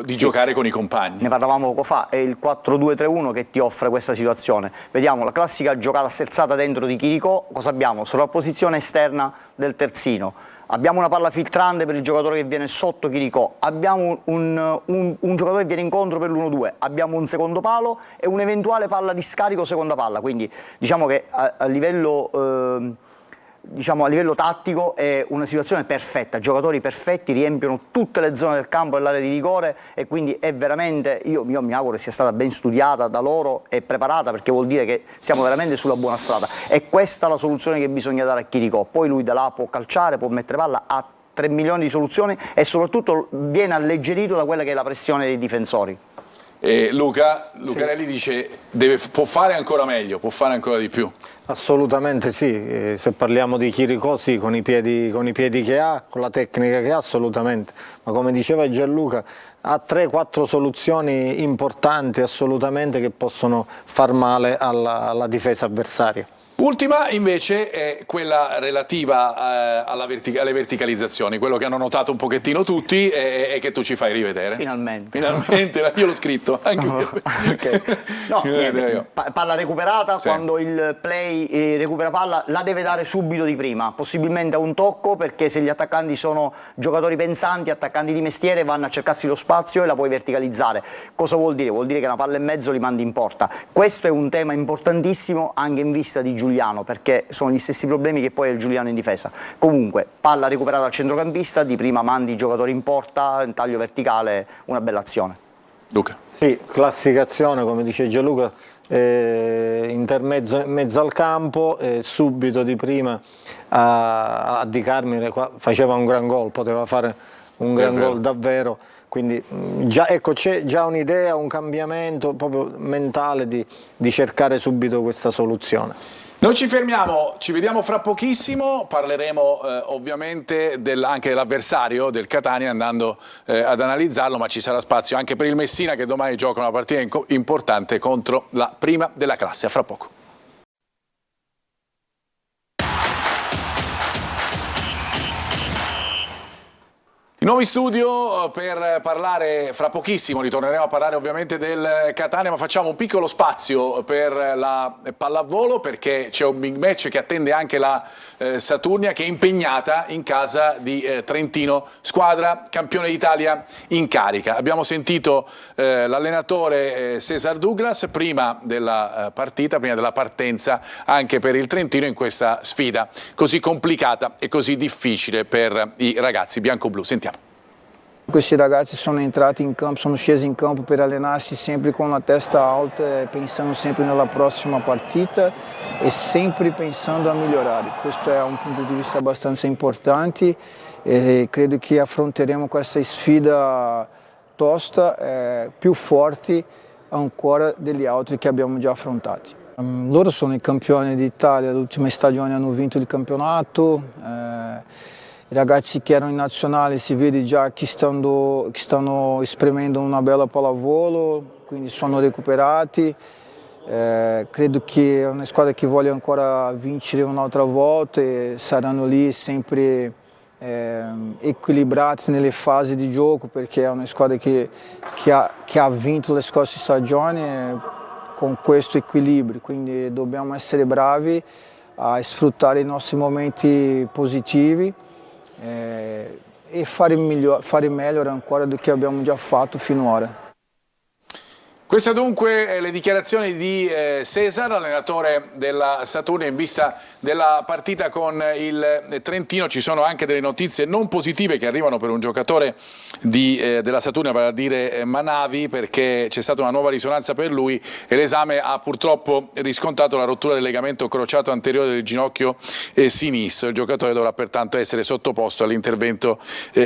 di giocare con i compagni. Ne parlavamo poco fa, è il 4-2-3-1 che ti offre questa situazione. Vediamo la classica giocata sterzata dentro di Chirico, cosa abbiamo? Sovrapposizione esterna del terzino, abbiamo una palla filtrante per il giocatore che viene sotto Chirico, abbiamo un giocatore che viene incontro per l'1-2, abbiamo un secondo palo e un'eventuale palla di scarico seconda palla, quindi diciamo che a livello tattico è una situazione perfetta, giocatori perfetti, riempiono tutte le zone del campo e l'area di rigore e quindi è veramente, io mi auguro che sia stata ben studiata da loro e preparata, perché vuol dire che siamo veramente sulla buona strada. È questa la soluzione che bisogna dare a Chirico, poi lui da là può calciare, può mettere palla, ha 3 milioni di soluzioni e soprattutto viene alleggerito da quella che è la pressione dei difensori. Lucarelli dice può fare ancora meglio, può fare ancora di più. Assolutamente sì, se parliamo di Chirico sì, con i piedi che ha, con la tecnica che ha, assolutamente, ma come diceva Gianluca ha 3-4 soluzioni importanti assolutamente che possono far male alla difesa avversaria. Ultima invece è quella relativa alle verticalizzazioni, quello che hanno notato un pochettino tutti e che tu ci fai rivedere. Finalmente. Io l'ho scritto. Anche okay. No, niente, palla recuperata, sì. Quando il play recupera palla la deve dare subito di prima, possibilmente a un tocco, perché se gli attaccanti sono giocatori pensanti, attaccanti di mestiere, vanno a cercarsi lo spazio e la puoi verticalizzare. Cosa vuol dire? Vuol dire che una palla e mezzo li mandi in porta. Questo è un tema importantissimo anche in vista di Giuliano Giuliano, perché sono gli stessi problemi che poi ha il Giuliano in difesa. Comunque, palla recuperata al centrocampista, di prima mandi i giocatori in porta, in taglio verticale, una bella azione. Luca. Sì, classica azione, come dice Gianluca, intermezzo in mezzo al campo, subito di prima a Di Carmine faceva un gran gol, poteva fare un gran gol davvero, quindi già, ecco, c'è già un'idea, un cambiamento proprio mentale di cercare subito questa soluzione. Noi ci fermiamo, ci vediamo fra pochissimo, parleremo ovviamente anche dell'avversario del Catania andando ad analizzarlo, ma ci sarà spazio anche per il Messina che domani gioca una partita importante contro la prima della classe. A fra poco. Di nuovo in studio per parlare fra pochissimo, ritorneremo a parlare ovviamente del Catania, ma facciamo un piccolo spazio per la pallavolo perché c'è un big match che attende anche la Saturnia che è impegnata in casa di Trentino, squadra campione d'Italia in carica. Abbiamo sentito l'allenatore César Douglas prima della partita, prima della partenza anche per il Trentino in questa sfida così complicata e così difficile per i ragazzi bianco-blu. Sentiamo. Questi ragazzi sono entrati in campo, sono scesi in campo per allenarsi sempre con la testa alta, pensando sempre nella prossima partita e sempre pensando a migliorare. Questo è un punto di vista abbastanza importante e credo che affronteremo questa sfida tosta, più forte ancora degli altri che abbiamo già affrontati. Loro sono i campioni d'Italia, l'ultima stagione hanno vinto il campionato. I ragazzi che erano in nazionale si vede già che stanno esprimendo una bella pallavolo, quindi sono recuperati. Credo che è una squadra che vuole ancora vincere un'altra volta e saranno lì sempre equilibrati nelle fasi di gioco perché è una squadra che ha vinto le scorse stagioni con questo equilibrio, quindi dobbiamo essere bravi a sfruttare i nostri momenti positivi e fare meglio ancora do che abbiamo già fatto finora. Queste dunque le dichiarazioni di César, allenatore della Saturnia, in vista della partita con il Trentino. Ci sono anche delle notizie non positive che arrivano per un giocatore della Saturnia, vale a dire Manavi, perché c'è stata una nuova risonanza per lui e l'esame ha purtroppo riscontrato la rottura del legamento crociato anteriore del ginocchio sinistro. Il giocatore dovrà pertanto essere sottoposto all'intervento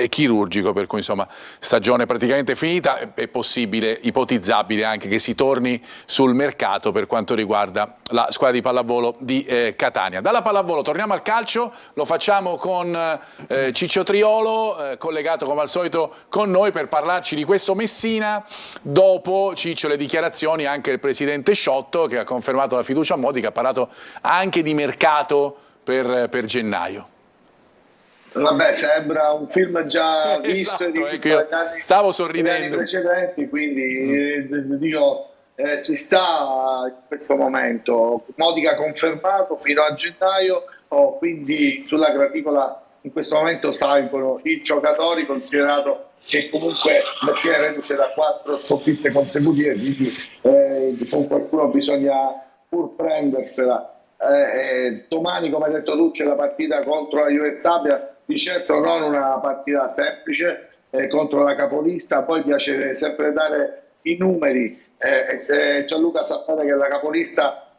chirurgico, per cui insomma stagione praticamente finita, è possibile, ipotizzabile anche che si torni sul mercato per quanto riguarda la squadra di pallavolo di Catania. Dalla pallavolo torniamo al calcio, lo facciamo con Ciccio Triolo, collegato come al solito con noi per parlarci di questo Messina. Dopo, Ciccio, le dichiarazioni anche del presidente Sciotto che ha confermato la fiducia a Modi, che ha parlato anche di mercato per gennaio. Vabbè, sembra un film già visto e io stavo sorridendo negli anni precedenti, quindi dico, ci sta in questo momento. Modica ha confermato fino a gennaio, quindi sulla graticola in questo momento salgono i giocatori, considerato che comunque Messina reduce da 4 sconfitte consecutive, quindi con qualcuno bisogna pur prendersela. Domani, come hai detto tu, c'è la partita contro la Juve Stabia, di certo non una partita semplice contro la capolista. Poi piace sempre dare i numeri, se Gianluca sapete che la capolista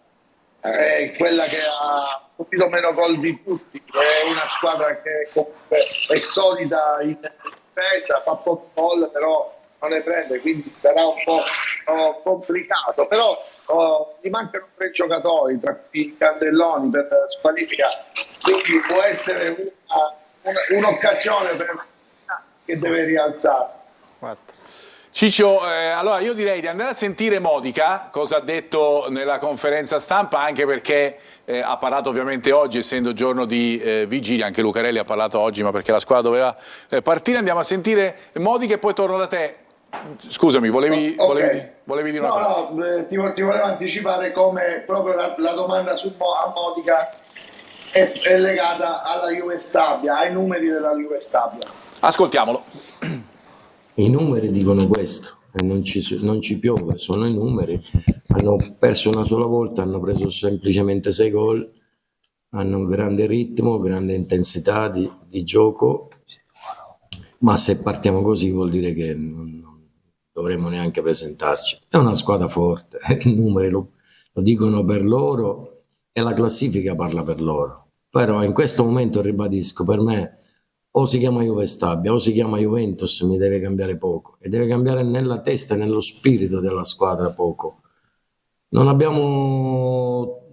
è quella che ha subito meno gol di tutti, è una squadra che comunque è solida in difesa, fa pochi gol però non ne prende, quindi sarà un po' complicato, però gli mancano 3 giocatori tra i Candelloni per squalifica, quindi può essere un'occasione che deve rialzare. Ciccio, allora io direi di andare a sentire Modica, cosa ha detto nella conferenza stampa, anche perché ha parlato ovviamente oggi, essendo giorno di vigilia, anche Lucarelli ha parlato oggi, ma perché la squadra doveva partire. Andiamo a sentire Modica e poi torno da te. Scusami, volevi dire una cosa? No, ti volevo anticipare come proprio la domanda a Modica è legata alla Juve Stabia, ai numeri della Juve Stabia. Ascoltiamolo. I numeri dicono questo, e non ci piove, sono i numeri. Hanno perso una sola volta, hanno preso semplicemente 6 gol hanno un grande ritmo, grande intensità di gioco, ma se partiamo così vuol dire che non dovremmo neanche presentarci. È una squadra forte, i numeri lo dicono per loro e la classifica parla per loro, però in questo momento, ribadisco, per me o si chiama Juve Stabia o si chiama Juventus, mi deve cambiare poco, e deve cambiare nella testa e nello spirito della squadra poco. Non abbiamo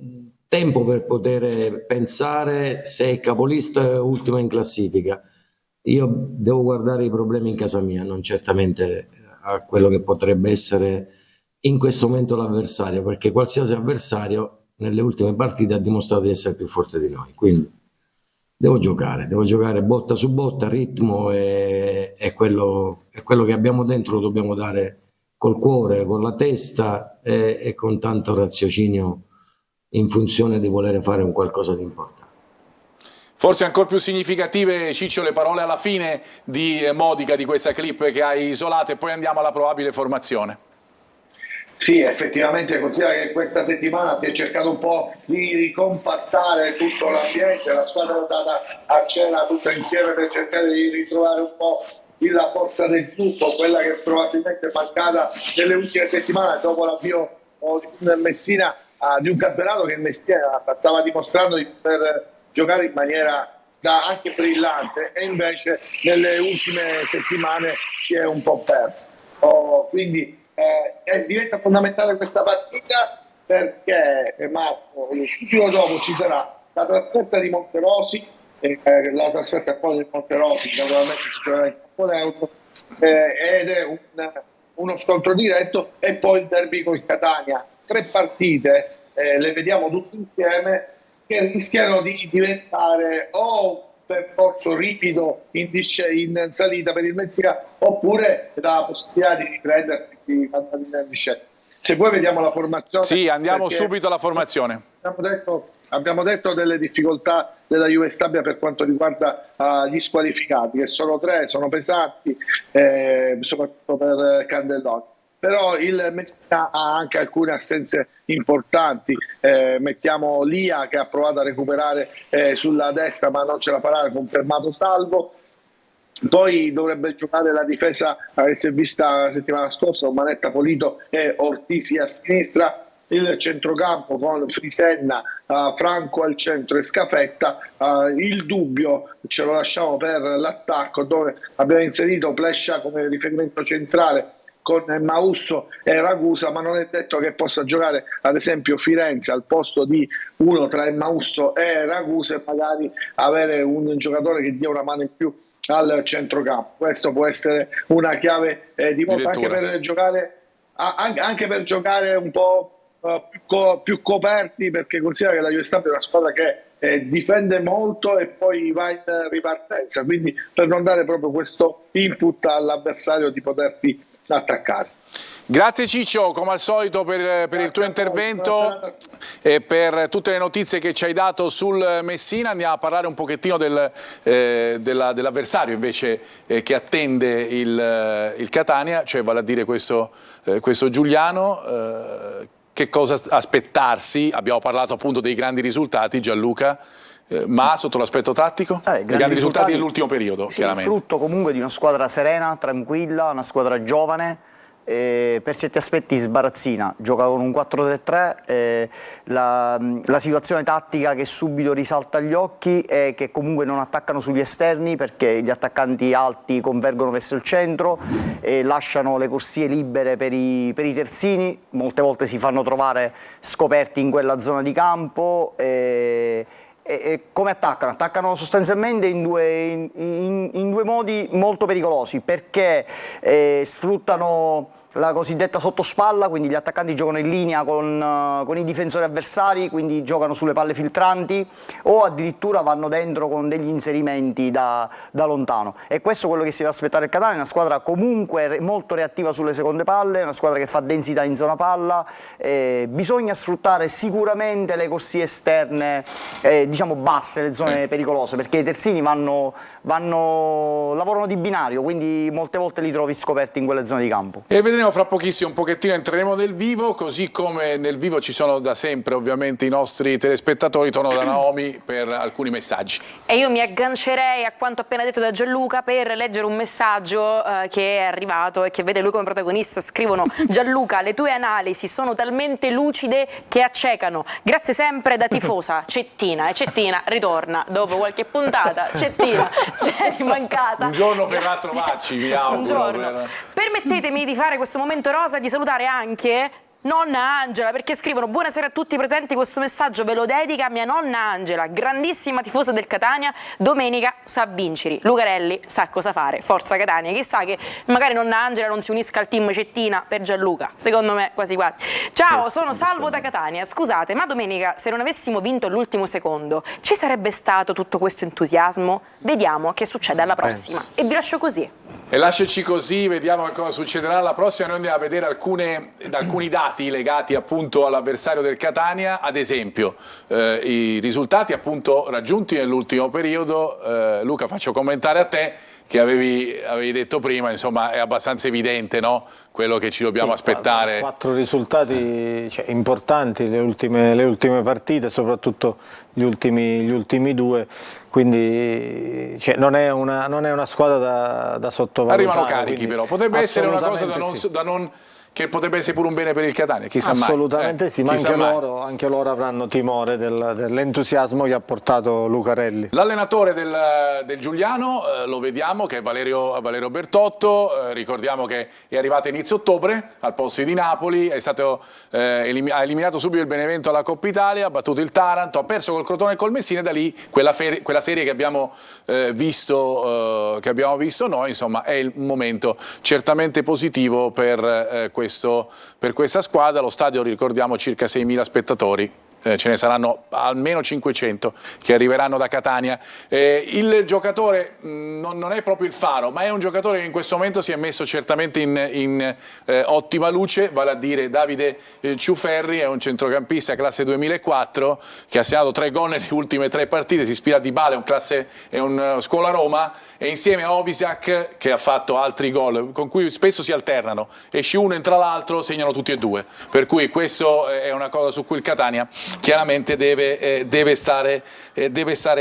tempo per poter pensare se è capolista o ultima in classifica. Io devo guardare i problemi in casa mia, non certamente a quello che potrebbe essere in questo momento l'avversario, perché qualsiasi avversario nelle ultime partite ha dimostrato di essere più forte di noi. Quindi devo giocare botta su botta, ritmo, e quello che abbiamo dentro lo dobbiamo dare col cuore, con la testa e con tanto raziocinio in funzione di volere fare un qualcosa di importante. Forse ancora più significative, Ciccio, le parole alla fine di Modica, di questa clip che hai isolato, e poi andiamo alla probabile formazione. Sì, effettivamente considera che questa settimana si è cercato un po' di compattare tutto l'ambiente, la squadra è andata a cena tutta insieme per cercare di ritrovare un po' la forza del gruppo, quella che probabilmente è mancata nelle ultime settimane dopo l'avvio di Messina, di un campionato che Messina stava dimostrando di poter giocare in maniera anche brillante, e invece nelle ultime settimane si è un po' perso. Quindi diventa fondamentale questa partita, perché Marco, subito dopo ci sarà la trasferta di Monterosi, la trasferta poi di Monterosi naturalmente si giocherà in campo neutro, ed è uno scontro diretto, e poi il derby con il Catania. 3 partite, le vediamo tutte insieme, che rischiano di diventare o un percorso ripido in salita per il Messina, oppure la possibilità di riprendersi di discesa. Se vuoi vediamo la formazione. Sì, andiamo subito alla formazione. Abbiamo detto delle difficoltà della Juve Stabia per quanto riguarda gli squalificati, che sono 3, sono pesanti, soprattutto per Candelloni. Però il Messina ha anche alcune assenze importanti, mettiamo Lia, che ha provato a recuperare sulla destra ma non ce la farà, confermato salvo. Poi dovrebbe giocare la difesa che si è vista la settimana scorsa, con Manetta, Polito e Ortisi a sinistra, il centrocampo con Frisenna, Franco al centro e Scafetta. Il dubbio ce lo lasciamo per l'attacco, dove abbiamo inserito Plescia come riferimento centrale con Mausso e Ragusa, ma non è detto che possa giocare ad esempio Firenze al posto di uno tra Mausso e Ragusa, e magari avere un giocatore che dia una mano in più al centrocampo. Questo può essere una chiave di volta anche per giocare un po' più coperti, perché considera che la Juve Stabia è una squadra che difende molto e poi va in ripartenza, quindi per non dare proprio questo input all'avversario di poterti attaccare. Grazie Ciccio, come al solito per il tuo intervento e per tutte le notizie che ci hai dato sul Messina. Andiamo a parlare un pochettino dell'avversario invece che attende il Catania, cioè vale a dire questo Giuliano. Che cosa aspettarsi? Abbiamo parlato appunto dei grandi risultati, Gianluca, ma sotto l'aspetto tattico? I grandi risultati dell'ultimo periodo, sì, chiaramente. Frutto comunque di una squadra serena, tranquilla, una squadra giovane, per certi aspetti sbarazzina, gioca con un 4-3-3, la situazione tattica che subito risalta agli occhi è che comunque non attaccano sugli esterni, perché gli attaccanti alti convergono verso il centro e lasciano le corsie libere per i terzini, molte volte si fanno trovare scoperti in quella zona di campo. E come attaccano? Attaccano sostanzialmente in due modi molto pericolosi, perché sfruttano la cosiddetta sottospalla, quindi gli attaccanti giocano in linea con i difensori avversari, quindi giocano sulle palle filtranti, o addirittura vanno dentro con degli inserimenti da lontano. E questo è quello che si deve aspettare il Catania, una squadra comunque molto reattiva sulle seconde palle, una squadra che fa densità in zona palla. Bisogna sfruttare sicuramente le corsie esterne, diciamo basse, le zone pericolose, perché i terzini lavorano di binario, quindi molte volte li trovi scoperti in quelle zone di campo. E vedremo Torniamo fra pochissimo, un pochettino entreremo nel vivo, così come nel vivo ci sono da sempre ovviamente i nostri telespettatori. Torno da Naomi per alcuni messaggi. E io mi aggancerei a quanto appena detto da Gianluca per leggere un messaggio che è arrivato e che vede lui come protagonista. Scrivono: Gianluca, le tue analisi sono talmente lucide che accecano. Grazie sempre da tifosa. Cettina, e Cettina ritorna dopo qualche puntata. Cettina, c'eri mancata. Un giorno verrà a trovarci, vi auguro. Un giorno. Permettetemi di fare questo momento rosa, di salutare anche nonna Angela, perché scrivono: buonasera a tutti i presenti, questo messaggio ve lo dedica a mia nonna Angela, grandissima tifosa del Catania, domenica sa vincere, Lucarelli sa cosa fare, forza Catania. Chissà che magari nonna Angela non si unisca al team Cettina per Gianluca, secondo me quasi quasi. Ciao, sono Salvo da Catania, scusate, ma domenica se non avessimo vinto all'ultimo secondo ci sarebbe stato tutto questo entusiasmo? Vediamo che succede alla prossima e vi lascio così. E lasciaci così, vediamo cosa succederà alla prossima. Noi andiamo a vedere alcuni dati legati appunto all'avversario del Catania, ad esempio i risultati appunto raggiunti nell'ultimo periodo. Luca, faccio commentare a te, che avevi detto prima, insomma è abbastanza evidente, no? Quello che ci dobbiamo aspettare. 4 risultati importanti le ultime partite, soprattutto gli ultimi 2, quindi non è una squadra da sottovalutare. Arrivano carichi però, potrebbe essere una cosa che potrebbe essere pure un bene per il Catania, chissà mai. Assolutamente sì, ma anche loro avranno timore dell'entusiasmo che ha portato Lucarelli. L'allenatore del Giuliano lo vediamo, che è Valerio Bertotto, ricordiamo che è arrivato a inizio ottobre al posto di Napoli, ha eliminato subito il Benevento alla Coppa Italia, ha battuto il Taranto, ha perso col Crotone e col Messina, e da lì quella serie che abbiamo visto noi, insomma è il momento certamente positivo per questa squadra. Lo stadio, ricordiamo, circa 6.000 spettatori, ce ne saranno almeno 500 che arriveranno da Catania. Il giocatore non è proprio il faro, ma è un giocatore che in questo momento si è messo certamente in ottima luce, vale a dire Davide Ciuferri. È un centrocampista classe 2004 che ha segnato 3 gol nelle ultime 3 partite, si ispira a Dybala, è un scuola Roma, e insieme a Ovisak, che ha fatto altri gol con cui spesso si alternano, esce uno, entra l'altro, segnano tutti e 2, per cui questo è una cosa su cui il Catania chiaramente deve stare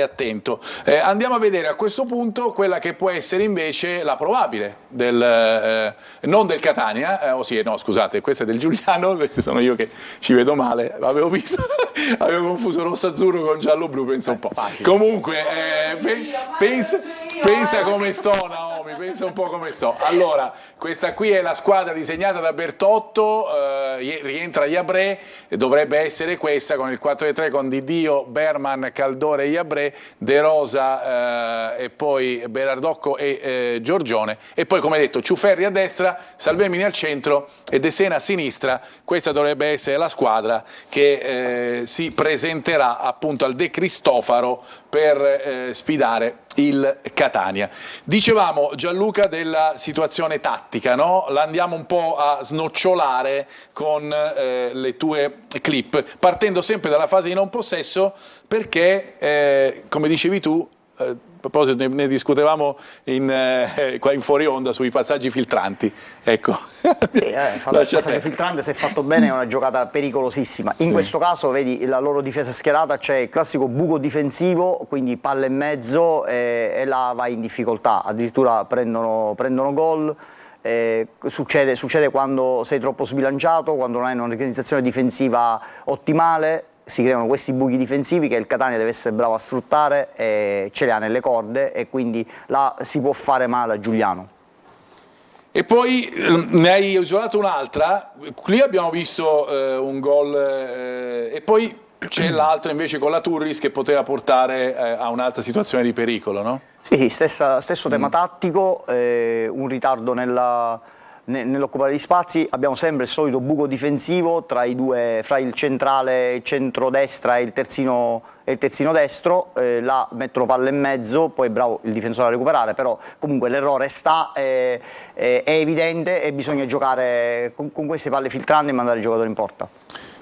attento. Andiamo a vedere a questo punto quella che può essere invece la probabile non del Catania, scusate, questa è del Giuliano, questi sono io che ci vedo male, avevo confuso rosso-azzurro con giallo-blu, pensa un po'. Comunque pensa come sto, Naomi, pensa un po' come sto. Allora, questa qui è la squadra disegnata da Bertotto, rientra Iabré, dovrebbe essere questa con il 4-3 con Didio, Berman, Caldore e Iabré, De Rosa e poi Berardocco e Giorgione, e poi come detto Ciuferri a destra, Salvemini al centro e De Sena a sinistra. Questa dovrebbe essere la squadra che si presenterà appunto al De Cristofaro per sfidare il Catania. Dicevamo, Gianluca, della situazione tattica, no? La andiamo un po' a snocciolare con le tue clip, partendo sempre dalla fase di non possesso, perché come dicevi tu, a proposito, ne discutevamo qua in fuori onda sui passaggi filtranti, ecco. Sì, il passaggio filtrante, se fatto bene, è una giocata pericolosissima. In questo caso, vedi, la loro difesa schierata, c'è il classico buco difensivo, quindi palla in mezzo e là vai in difficoltà, addirittura prendono gol. Succede quando sei troppo sbilanciato, quando non hai un'organizzazione difensiva ottimale. Si creano questi buchi difensivi che il Catania deve essere bravo a sfruttare, e ce li ha nelle corde, e quindi là si può fare male a Giuliano. E poi ne hai isolato un'altra, qui abbiamo visto un gol e poi c'è l'altra invece con la Turris che poteva portare a un'altra situazione di pericolo, no? Sì, stesso tema tattico, un ritardo nell'occupare gli spazi. Abbiamo sempre il solito buco difensivo fra il centrale, il centrodestra e il terzino destro, là mettono palla in mezzo, poi è bravo il difensore a recuperare, però comunque l'errore è evidente e bisogna giocare con queste palle filtranti e mandare il giocatore in porta.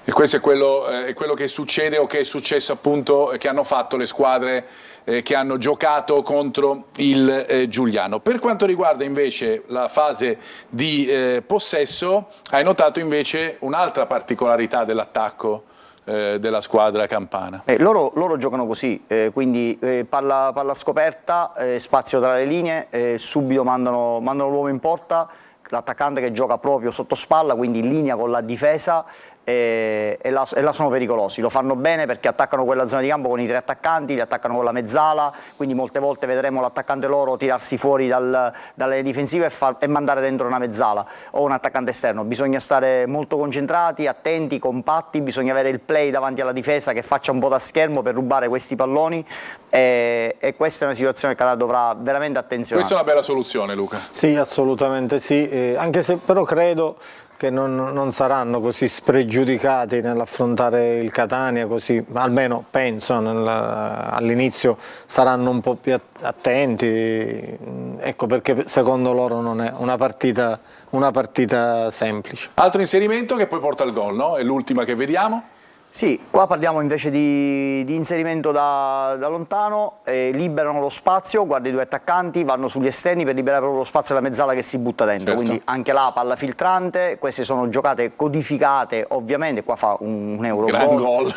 E questo è quello che succede, o che è successo appunto, che hanno fatto le squadre che hanno giocato contro il Giuliano. Per quanto riguarda invece la fase di possesso, hai notato invece un'altra particolarità dell'attacco della squadra campana. Loro giocano così, quindi palla scoperta, spazio tra le linee, subito mandano l'uomo in porta, l'attaccante che gioca proprio sotto spalla, quindi in linea con la difesa, e là sono pericolosi. Lo fanno bene perché attaccano quella zona di campo con i 3 attaccanti, li attaccano con la mezzala, quindi molte volte vedremo l'attaccante loro tirarsi fuori dalle difensive e mandare dentro una mezzala o un attaccante esterno. Bisogna stare molto concentrati, attenti, compatti, bisogna avere il play davanti alla difesa che faccia un po' da schermo per rubare questi palloni, e questa è una situazione che dovrà veramente attenzionare. Questa è una bella soluzione, Luca. Sì, assolutamente sì, anche se però credo che non saranno così spregiudicati nell'affrontare il Catania, così almeno penso, all'inizio saranno un po' più attenti, ecco perché secondo loro non è una partita semplice. Altro inserimento che poi porta al gol, no? È l'ultima che vediamo. Sì, qua parliamo invece di inserimento da lontano, liberano lo spazio, guarda i 2 attaccanti, vanno sugli esterni per liberare proprio lo spazio della mezzala che si butta dentro, certo. Quindi anche là palla filtrante, queste sono giocate codificate ovviamente, qua fa un Eurogol,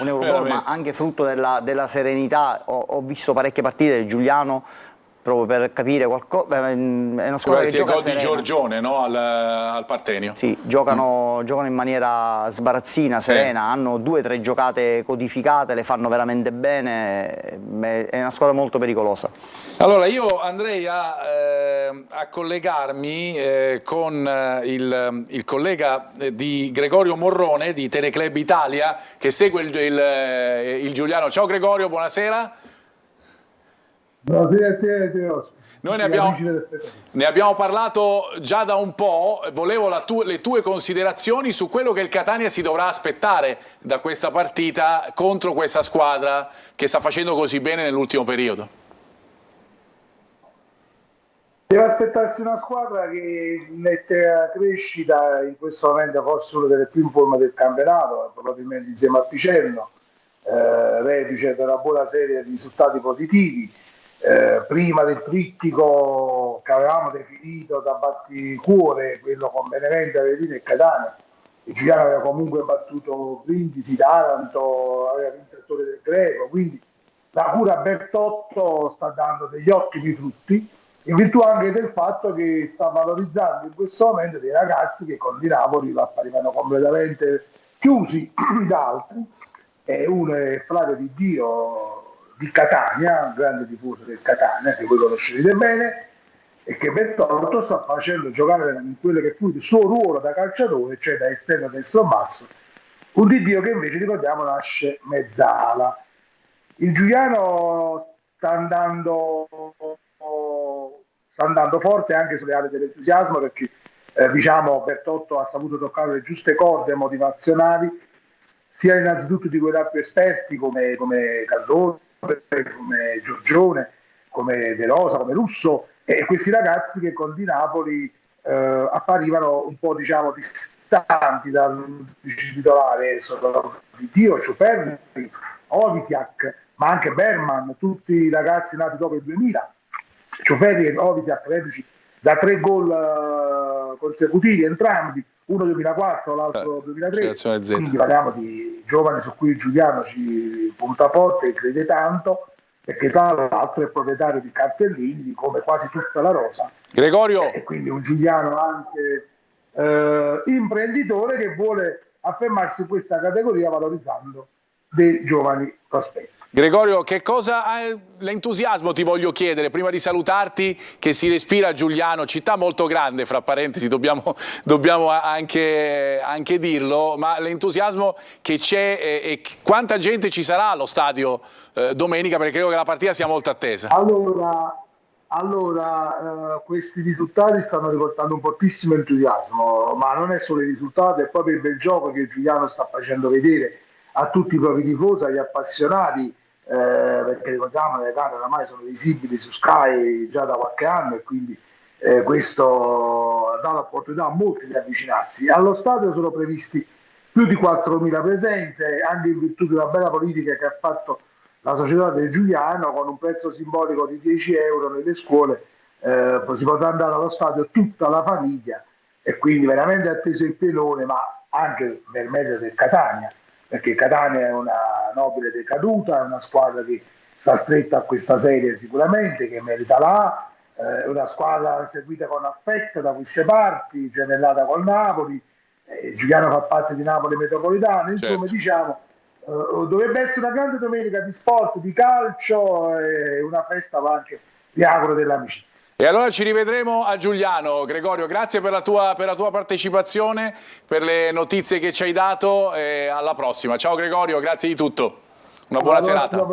ma anche frutto della serenità. Ho visto parecchie partite del Giuliano, proprio per capire qualcosa, è una squadra che gioca il gol serena. di Giorgione, no? al Partenio. Sì, giocano in maniera sbarazzina, serena, hanno 2 o 3 giocate codificate, le fanno veramente bene, è una squadra molto pericolosa. Allora io andrei a collegarmi con il collega di Gregorio Morrone di Teleclub Italia che segue il Giuliano. Ciao Gregorio, buonasera. Noi ne abbiamo parlato già da un po', volevo le tue considerazioni su quello che il Catania si dovrà aspettare da questa partita contro questa squadra che sta facendo così bene nell'ultimo periodo. Deve aspettarsi una squadra che mette a crescita in questo momento forse una delle più in forma del campionato, probabilmente insieme a Picerno, reduce da una buona serie di risultati positivi. Prima del trittico che avevamo definito da batticuore, quello con Benevento, Avellino e Catania, il Giuliano aveva comunque battuto Brindisi, Taranto, aveva vinto il Torre del Greco, quindi la cura Bertotto sta dando degli ottimi frutti, in virtù anche del fatto che sta valorizzando in questo momento dei ragazzi che con di Napoli apparivano completamente chiusi da altri, e uno è Flavio Di Dio di Catania, un grande tifoso del Catania che voi conoscerete bene, e che Bertotto sta facendo giocare in quello che fu il suo ruolo da calciatore, cioè da esterno destro basso, un Di Dio che invece, ricordiamo, nasce mezzala. Il Giuliano sta andando forte anche sulle ali dell'entusiasmo, perché diciamo Bertotto ha saputo toccare le giuste corde motivazionali, sia innanzitutto di quelli più esperti come Caldone, come Giorgione, come De Rosa, come Russo, e questi ragazzi che con Di Napoli apparivano un po', diciamo, distanti dal titolare, Di Dio, Ciuperni, Ovisiak, ma anche Berman, tutti i ragazzi nati dopo il 2000, Ciuperni e Ovisiak reduci da 3 gol consecutivi entrambi, uno 2004, l'altro 2003, quindi parliamo di giovani su cui Giuliano ci punta forte e crede tanto, perché tra l'altro è proprietario di cartellini come quasi tutta la rosa. Gregorio. E quindi un Giuliano anche imprenditore che vuole affermarsi in questa categoria valorizzando dei giovani prospetti. Gregorio, che cosa l'entusiasmo ti voglio chiedere prima di salutarti, che si respira a Giuliano, città molto grande, fra parentesi, dobbiamo anche dirlo, ma l'entusiasmo che c'è e quanta gente ci sarà allo stadio domenica, perché credo che la partita sia molto attesa. Allora, questi risultati stanno riportando un fortissimo entusiasmo, ma non è solo i risultati, è proprio il bel gioco che Giuliano sta facendo vedere a tutti i propri tifosi, agli appassionati, perché ricordiamo che le gare oramai sono visibili su Sky già da qualche anno, e quindi questo dà l'opportunità a molti di avvicinarsi. Allo stadio sono previsti più di 4.000 presenze, anche in virtù di una bella politica che ha fatto la società del Giuliano, con un prezzo simbolico di 10 euro nelle scuole, si potrà andare allo stadio tutta la famiglia, e quindi veramente atteso il pilone, ma anche per merito del Catania, perché Catania è una nobile decaduta, è una squadra che sta stretta a questa serie sicuramente, che merita la A, è una squadra seguita con affetto da queste parti, gemellata col Napoli, Giuliano fa parte di Napoli metropolitano, insomma, Certo. diciamo, dovrebbe essere una grande domenica di sport, di calcio, e una festa anche, vi auguro, dell'amicizia. E allora ci rivedremo a Giuliano. Gregorio, grazie per la tua partecipazione, per le notizie che ci hai dato, e alla prossima. Ciao Gregorio, grazie di tutto. Una buona serata.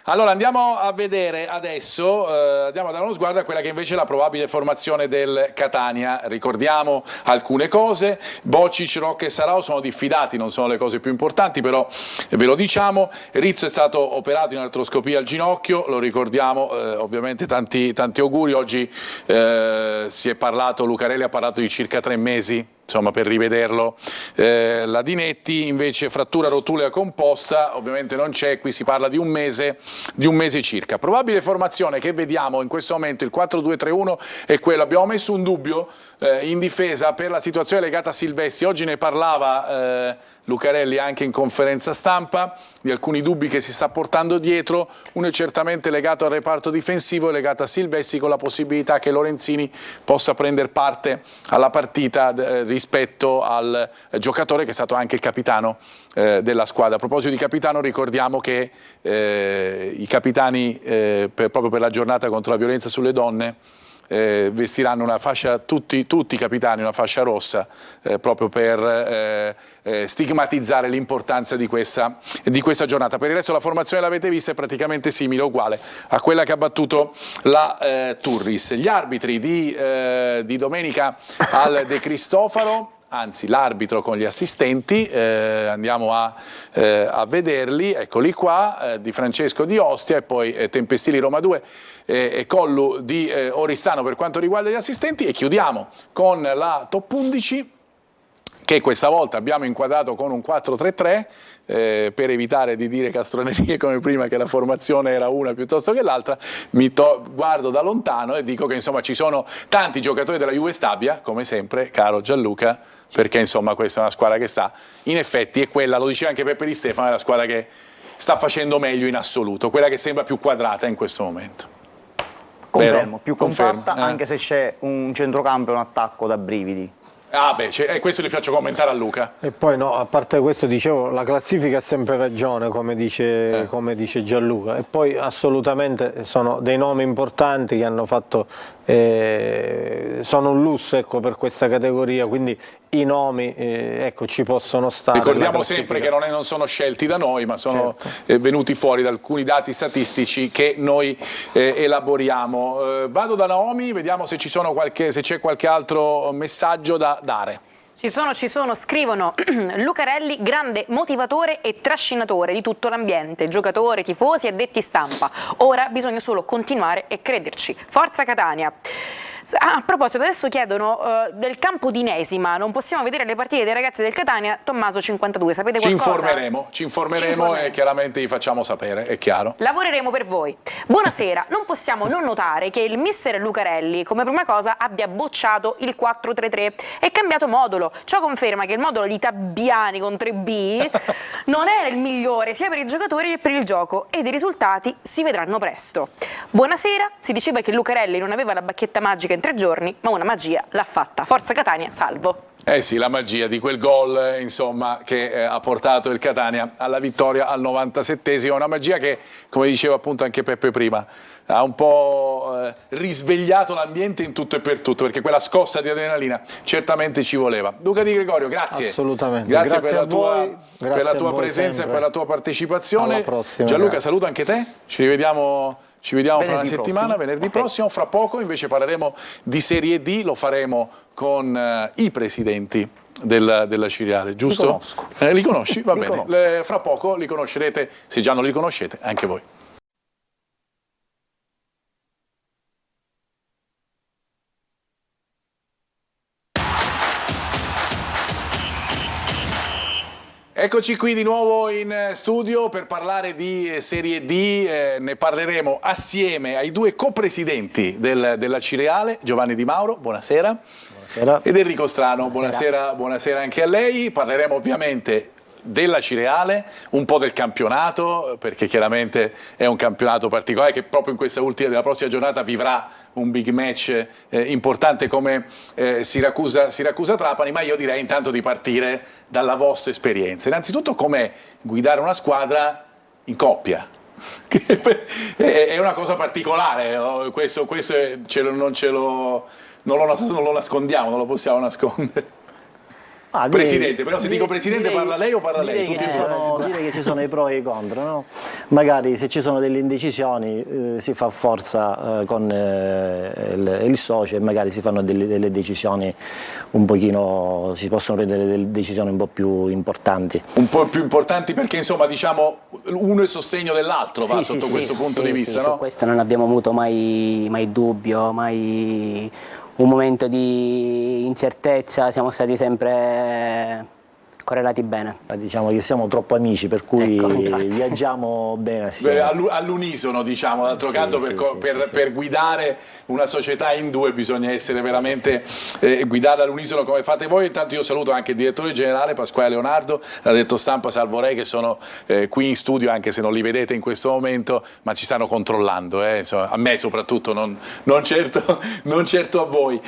Allora andiamo a vedere adesso, andiamo a dare uno sguardo a quella che invece è la probabile formazione del Catania. Ricordiamo alcune cose: Bocic, Rocca e Sarao sono diffidati, non sono le cose più importanti, però ve lo diciamo. Rizzo è stato operato in artroscopia al ginocchio, lo ricordiamo, ovviamente tanti auguri. Oggi si è parlato, Lucarelli ha parlato di circa 3 mesi, insomma, per rivederlo. La Dinetti invece frattura rotulea composta, ovviamente non c'è, qui si parla di un mese circa. Probabile formazione che vediamo in questo momento, il 4-2-3-1 è quello. Abbiamo messo un dubbio in difesa per la situazione legata a Silvestri. Oggi ne parlava Lucarelli anche in conferenza stampa di alcuni dubbi che si sta portando dietro. Uno è certamente legato al reparto difensivo e legato a Silvestri, con la possibilità che Lorenzini possa prendere parte alla partita rispetto al giocatore che è stato anche il capitano della squadra. A proposito di capitano, ricordiamo che i capitani proprio per la giornata contro la violenza sulle donne vestiranno una fascia, tutti i capitani, una fascia rossa, proprio per stigmatizzare l'importanza di questa giornata. Per il resto la formazione l'avete vista, è praticamente simile, uguale a quella che ha battuto la Turris. Gli arbitri di domenica al De Cristofaro, anzi l'arbitro con gli assistenti, andiamo a vederli, eccoli qua, Di Francesco di Ostia e poi Tempestili Roma 2 e Collu di Oristano per quanto riguarda gli assistenti. E chiudiamo con la top 11, che questa volta abbiamo inquadrato con un 4-3-3 per evitare di dire castronerie come prima, che la formazione era una piuttosto che l'altra. Guardo da lontano e dico che insomma ci sono tanti giocatori della Juve Stabia, come sempre, caro Gianluca, perché insomma questa è una squadra che sta, in effetti è quella, lo diceva anche Peppe Di Stefano, è la squadra che sta facendo meglio in assoluto, quella che sembra più quadrata in questo momento. Confermo, più Confermo, compatta, anche se c'è un centrocampo e un attacco da brividi. Ah beh, questo li faccio commentare a Luca. E poi no, a parte questo, dicevo, la classifica ha sempre ragione, come dice Gianluca, e poi assolutamente sono dei nomi importanti che hanno fatto, sono un lusso, ecco, per questa categoria, quindi i nomi ecco, ci possono stare. Ricordiamo sempre che non sono scelti da noi, ma sono venuti fuori da alcuni dati statistici che noi elaboriamo. Vado da Naomi, vediamo se c'è qualche altro messaggio da dare. Ci sono, scrivono Lucarelli, grande motivatore e trascinatore di tutto l'ambiente, giocatore, tifosi e addetti stampa. Ora bisogna solo continuare e crederci. Forza Catania! A proposito, adesso chiedono del campo di Inesima, non possiamo vedere le partite dei ragazzi del Catania. Tommaso 52, sapete qualcosa? Ci informeremo e chiaramente vi facciamo sapere, è chiaro. Lavoreremo per voi. Buonasera, non possiamo non notare che il mister Lucarelli come prima cosa abbia bocciato il 4-3-3 e cambiato modulo. Ciò conferma che il modulo di Tabbiani con 3B non era il migliore sia per i giocatori che per il gioco, ed i risultati si vedranno presto. Buonasera, si diceva che Lucarelli non aveva la bacchetta magica in 3 giorni, ma una magia l'ha fatta. Forza Catania, salvo. Eh sì, la magia di quel gol, insomma, che ha portato il Catania alla vittoria al 97esimo, una magia che, come diceva appunto anche Peppe prima, ha un po' risvegliato l'ambiente in tutto e per tutto, perché quella scossa di adrenalina certamente ci voleva. Luca Di Gregorio, grazie. Assolutamente. Grazie per la tua presenza sempre. e per la tua partecipazione. Alla prossima, Gianluca, grazie. saluto anche te. Ci rivediamo fra una settimana, venerdì Okay. prossimo. Fra poco invece parleremo di Serie D, lo faremo con i presidenti della Ciriale, giusto? Li conosco. Li conosci? Va Li bene. conosco. Fra poco li conoscerete, se già non li conoscete, anche voi. Eccoci qui di nuovo in studio per parlare di Serie D, ne parleremo assieme ai due copresidenti della Cireale, Giovanni Di Mauro, buonasera. Buonasera. Ed Enrico Strano, buonasera anche a lei. Parleremo ovviamente della Cireale, un po' del campionato, perché chiaramente è un campionato particolare che proprio in questa della prossima giornata vivrà un big match importante come Siracusa-Trapani, ma io direi intanto di partire dalla vostra esperienza. Innanzitutto, com'è guidare una squadra in coppia? È una cosa particolare, questo non lo nascondiamo, non lo possiamo nascondere. Presidente, però se dico presidente parla lei o parla lei? Direi che ci sono i pro e i contro, no? Magari se ci sono delle indecisioni si fa forza con il socio e magari si fanno delle decisioni un pochino, si possono prendere delle decisioni un po' più importanti. Un po' più importanti perché insomma diciamo uno è sostegno dell'altro, va sotto questo punto di vista, no? Su questo non abbiamo avuto mai dubbio, mai un momento di incertezza, siamo stati sempre correlati bene. Diciamo che siamo troppo amici, per cui viaggiamo bene assieme. All'unisono, diciamo, d'altro canto per guidare una società in due bisogna essere veramente guidarla all'unisono come fate voi. Intanto io saluto anche il direttore generale Pasquale Leonardo, l'Addetto Stampa Salvo Re, che sono qui in studio, anche se non li vedete in questo momento, ma ci stanno controllando, insomma, a me soprattutto, non certo a voi.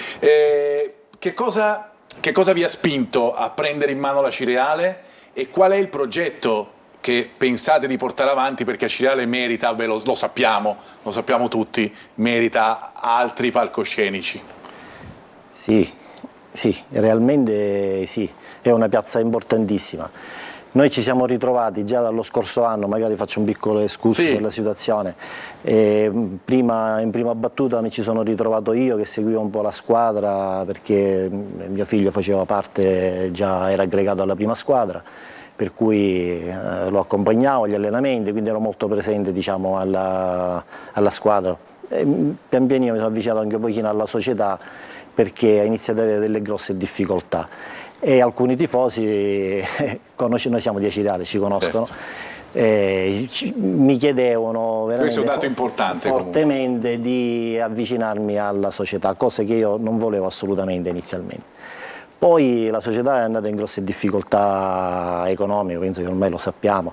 Che cosa vi ha spinto a prendere in mano la Cireale e qual è il progetto che pensate di portare avanti? Perché Cireale merita, lo sappiamo tutti, merita altri palcoscenici. Sì, realmente sì, è una piazza importantissima. Noi ci siamo ritrovati già dallo scorso anno, magari faccio un piccolo escursus sulla situazione. In prima battuta mi ci sono ritrovato io che seguivo un po' la squadra perché mio figlio faceva parte, già era aggregato alla prima squadra, per cui lo accompagnavo agli allenamenti, quindi ero molto presente, diciamo, alla squadra. Pian pianino mi sono avvicinato anche un pochino alla società perché ha iniziato ad avere delle grosse difficoltà. E alcuni tifosi, noi siamo di Cireale, ci conoscono, mi chiedevano veramente fortemente di avvicinarmi alla società, cose che io non volevo assolutamente inizialmente. Poi la società è andata in grosse difficoltà economiche, penso che ormai lo sappiamo,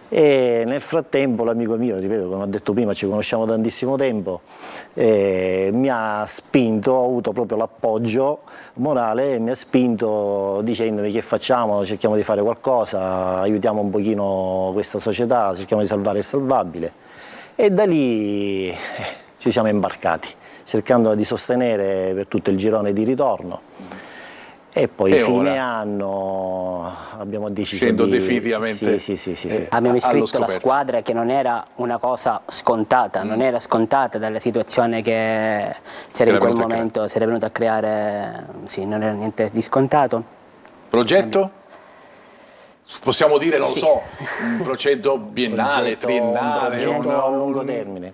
e nel frattempo l'amico mio, ripeto, come ho detto prima, ci conosciamo da tantissimo tempo, mi ha spinto, ho avuto proprio l'appoggio morale e mi ha spinto dicendomi: che facciamo, cerchiamo di fare qualcosa, aiutiamo un pochino questa società, cerchiamo di salvare il salvabile, e da lì ci siamo imbarcati cercando di sostenere per tutto il girone di ritorno. E poi fine anno abbiamo deciso definitivamente. Sì. Abbiamo iscritto la squadra, che non era una cosa scontata, non era scontata dalla situazione che c'era in quel momento, si era venuta a creare, non era niente di scontato. Progetto? Possiamo dire, non so, un progetto biennale, triennale, a lungo termine.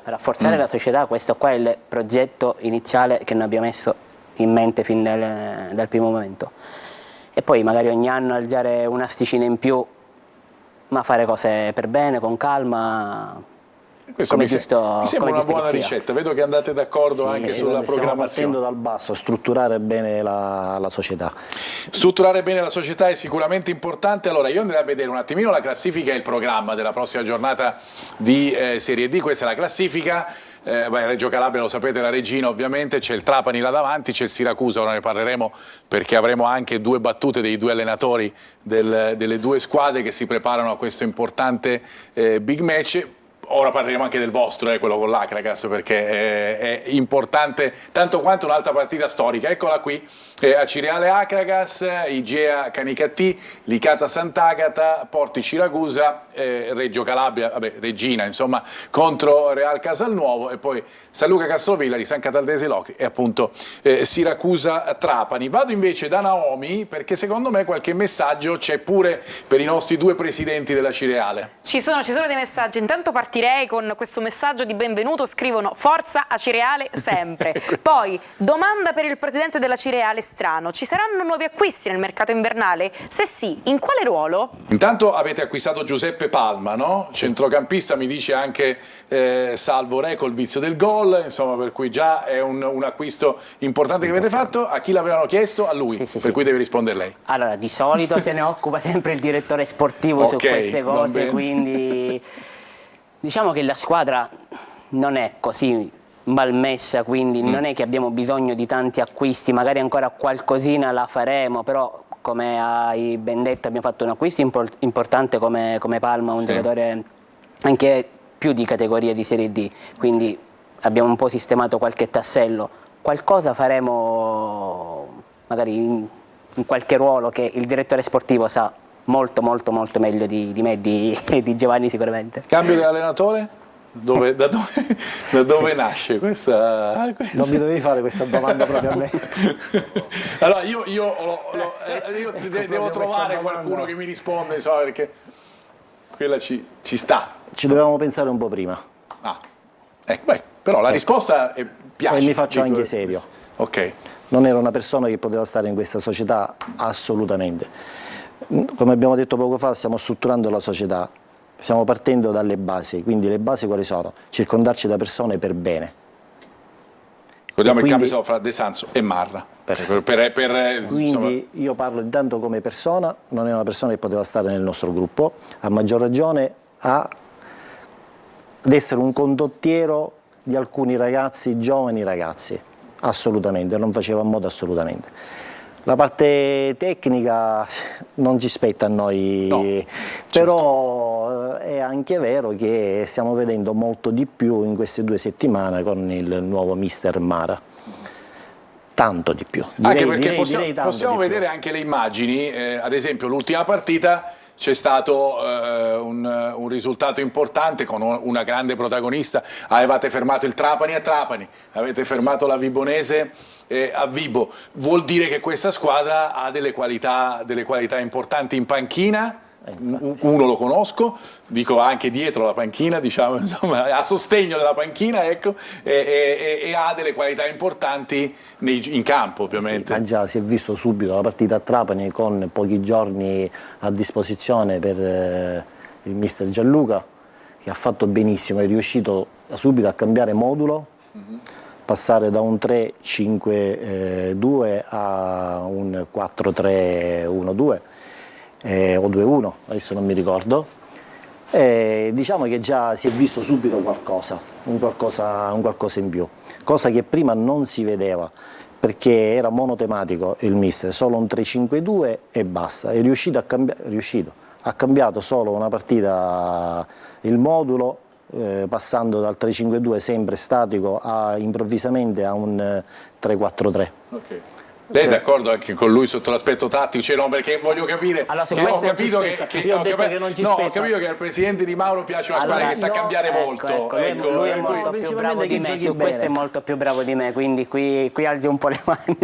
Rafforzare la società, questo qua è il progetto iniziale che noi abbiamo messo in mente fin dal primo momento, e poi magari ogni anno alzare una asticina in più, ma fare cose per bene, con calma. Questo mi sembra una buona ricetta, vedo che andate d'accordo anche sulla programmazione. Stiamo partendo dal basso, strutturare bene la società. Strutturare bene la società è sicuramente importante. Allora io andrei a vedere un attimino la classifica e il programma della prossima giornata di Serie D. Questa è la classifica. Reggio Calabria, lo sapete, la regina ovviamente, c'è il Trapani là davanti, c'è il Siracusa, ora ne parleremo perché avremo anche due battute dei due allenatori delle due squadre che si preparano a questo importante big match. Ora parleremo anche del vostro, quello con l'Acragas, perché è importante tanto quanto un'altra partita storica. Eccola qui, a Cireale Acragas, Igea Canicattì, Licata Sant'Agata, Porti Siracusa, Reggio Calabria, Regina, insomma, contro Real Casalnuovo, e poi San Luca Castrovillari, San Cataldese Locri e appunto Siracusa Trapani. Vado invece da Naomi, perché secondo me qualche messaggio c'è pure per i nostri due presidenti della Cireale. Ci sono dei messaggi. Intanto partiamo partirei con questo messaggio di benvenuto, scrivono forza Acireale sempre. Poi, domanda per il presidente della Cireale Strano, ci saranno nuovi acquisti nel mercato invernale? Se sì, in quale ruolo? Intanto avete acquistato Giuseppe Palma, no? Centrocampista, mi dice anche Salvo Re col vizio del gol, insomma, per cui già è un acquisto importante che avete fatto. A chi l'avevano chiesto? A lui, per cui deve rispondere lei. Allora, di solito se ne occupa sempre il direttore sportivo su queste cose, quindi diciamo che la squadra non è così malmessa, quindi non è che abbiamo bisogno di tanti acquisti, magari ancora qualcosina la faremo, però come hai ben detto abbiamo fatto un acquisto importante come Palma, un giocatore anche più di categoria di Serie D, quindi abbiamo un po' sistemato qualche tassello, qualcosa faremo magari in qualche ruolo che il direttore sportivo sa molto meglio di me, di Giovanni sicuramente. Cambio di allenatore? Da dove nasce questa? Non mi dovevi fare questa domanda proprio a me. Allora io devo trovare qualcuno che mi risponde, insomma, perché quella ci sta. Ci dovevamo pensare un po' prima. Però la risposta piace. E mi faccio anche serio. Ok. Non era una persona che poteva stare in questa società assolutamente. Come abbiamo detto poco fa, stiamo strutturando la società, stiamo partendo dalle basi, quindi le basi quali sono? Circondarci da persone per bene. Ricordiamo il cambio fra De Sanzo e Marra. Quindi io parlo intanto come persona, non è una persona che poteva stare nel nostro gruppo, a maggior ragione ad essere un condottiero di alcuni ragazzi, giovani ragazzi, assolutamente, non faceva modo assolutamente. La parte tecnica non ci spetta a noi, però è anche vero che stiamo vedendo molto di più in queste 2 settimane con il nuovo mister Mara. Tanto di più. Anche perché possiamo vedere anche le immagini, ad esempio l'ultima partita c'è stato un risultato importante con una grande protagonista, avevate fermato il Trapani a Trapani, avete fermato la Vibonese a Vibo, vuol dire che questa squadra ha delle qualità importanti in panchina, uno lo conosco, dico anche dietro la panchina, diciamo, insomma, a sostegno della panchina, ecco, e ha delle qualità importanti in campo, ovviamente. Sì, ma già si è visto subito la partita a Trapani con pochi giorni a disposizione per il mister Gianluca, che ha fatto benissimo, è riuscito subito a cambiare modulo, passare da un 3-5-2 a un 4-3-1-2 o 2-1, adesso non mi ricordo. Diciamo che già si è visto subito qualcosa, un qualcosa in più, cosa che prima non si vedeva perché era monotematico il mister, solo un 3-5-2 e basta, è riuscito ha cambiato solo una partita il modulo, passando dal 3-5-2 sempre statico improvvisamente a un 3-4-3. Okay. Lei è d'accordo anche con lui sotto l'aspetto tattico? Cioè, no, perché voglio capire. Allora, ho capito che ho capito che al presidente Di Mauro piace una squadra che sa cambiare molto. Lui è molto più bravo di me, su questo è molto più bravo di me, quindi qui alzi un po' le mani.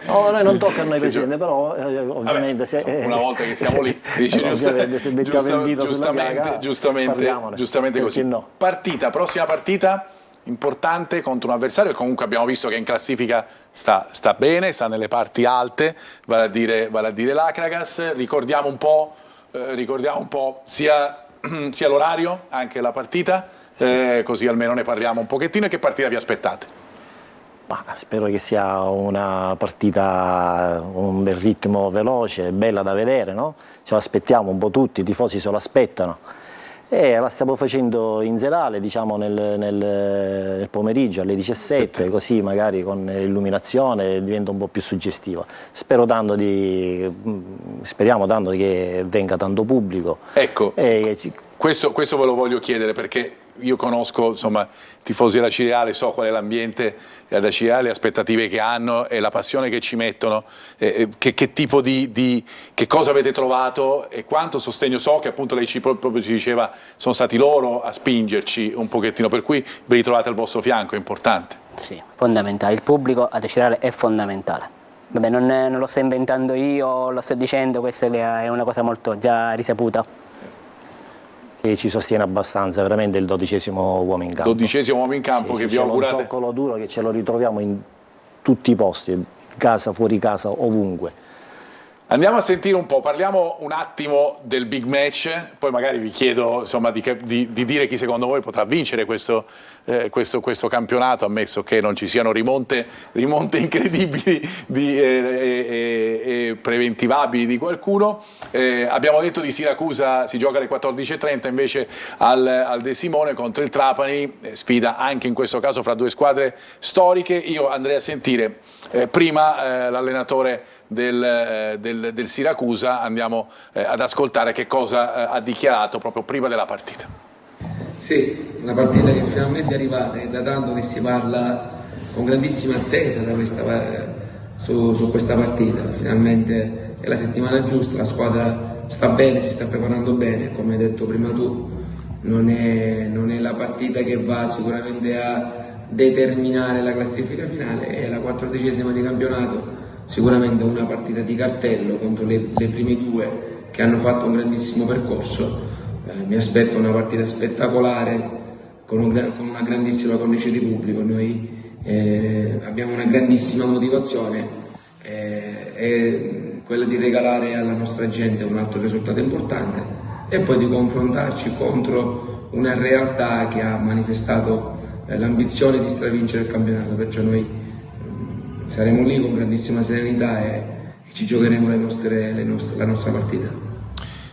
No, noi non tocca a noi presidente, però ovviamente una volta che siamo lì, giustamente così. No. Prossima partita importante contro un avversario che comunque abbiamo visto che in classifica sta bene, sta nelle parti alte, vale a dire l'Acragas. Ricordiamo un po' sia l'orario, anche la partita, così almeno ne parliamo un pochettino. E che partita vi aspettate? Spero che sia una partita con un bel ritmo veloce, bella da vedere, no? Ce l'aspettiamo un po' tutti, i tifosi se lo aspettano. La stiamo facendo in serale, diciamo nel pomeriggio alle 17, così magari con illuminazione diventa un po' più suggestiva. Speriamo tanto che venga tanto pubblico. Ecco, questo ve lo voglio chiedere perché io conosco, insomma, tifosi della Cireale, so qual è l'ambiente della Cireale, le aspettative che hanno e la passione che ci mettono, che tipo che cosa avete trovato e quanto sostegno. So che appunto lei proprio ci diceva sono stati loro a spingerci un pochettino, per cui vi ritrovate al vostro fianco, è importante. Sì, fondamentale, il pubblico a Cireale è fondamentale. Vabbè, non lo sto inventando io, lo sto dicendo, questa è una cosa molto già risaputa. E ci sostiene abbastanza, veramente il 12° uomo in campo. 12° uomo in campo che vi augurate. C'è un zoccolo duro che ce lo ritroviamo in tutti i posti, in casa, fuori casa, ovunque. Andiamo a sentire un po', parliamo un attimo del big match, poi magari vi chiedo insomma, di dire chi secondo voi potrà vincere questo campionato, ammesso che non ci siano rimonte incredibili e preventivabili di qualcuno. Abbiamo detto di Siracusa si gioca alle 14:30 invece al De Simone contro il Trapani, sfida anche in questo caso fra due squadre storiche. Io andrei a sentire prima l'allenatore del Siracusa, andiamo ad ascoltare che cosa ha dichiarato proprio prima della partita. Sì, una partita che finalmente è arrivata, è da tanto che si parla con grandissima attesa su questa partita, finalmente è la settimana giusta, la squadra sta bene, si sta preparando bene, come hai detto prima tu, non è la partita che va sicuramente a determinare la classifica finale, è la 14ª di campionato, sicuramente una partita di cartello contro le prime due che hanno fatto un grandissimo percorso. Mi aspetto una partita spettacolare con una grandissima cornice di pubblico. Noi abbiamo una grandissima motivazione, è quella di regalare alla nostra gente un altro risultato importante e poi di confrontarci contro una realtà che ha manifestato l'ambizione di stravincere il campionato, perciò noi saremo lì con grandissima serenità e ci giocheremo la nostra partita.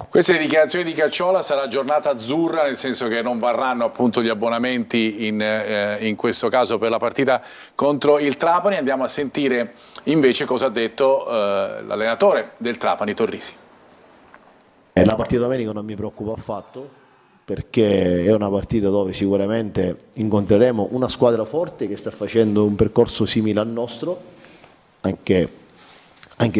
Queste dichiarazioni di Cacciola, sarà giornata azzurra, nel senso che non varranno appunto gli abbonamenti in questo caso per la partita contro il Trapani. Andiamo a sentire invece cosa ha detto l'allenatore del Trapani, Torrisi. La partita domenica non mi preoccupa affatto, perché è una partita dove sicuramente incontreremo una squadra forte che sta facendo un percorso simile al nostro, anche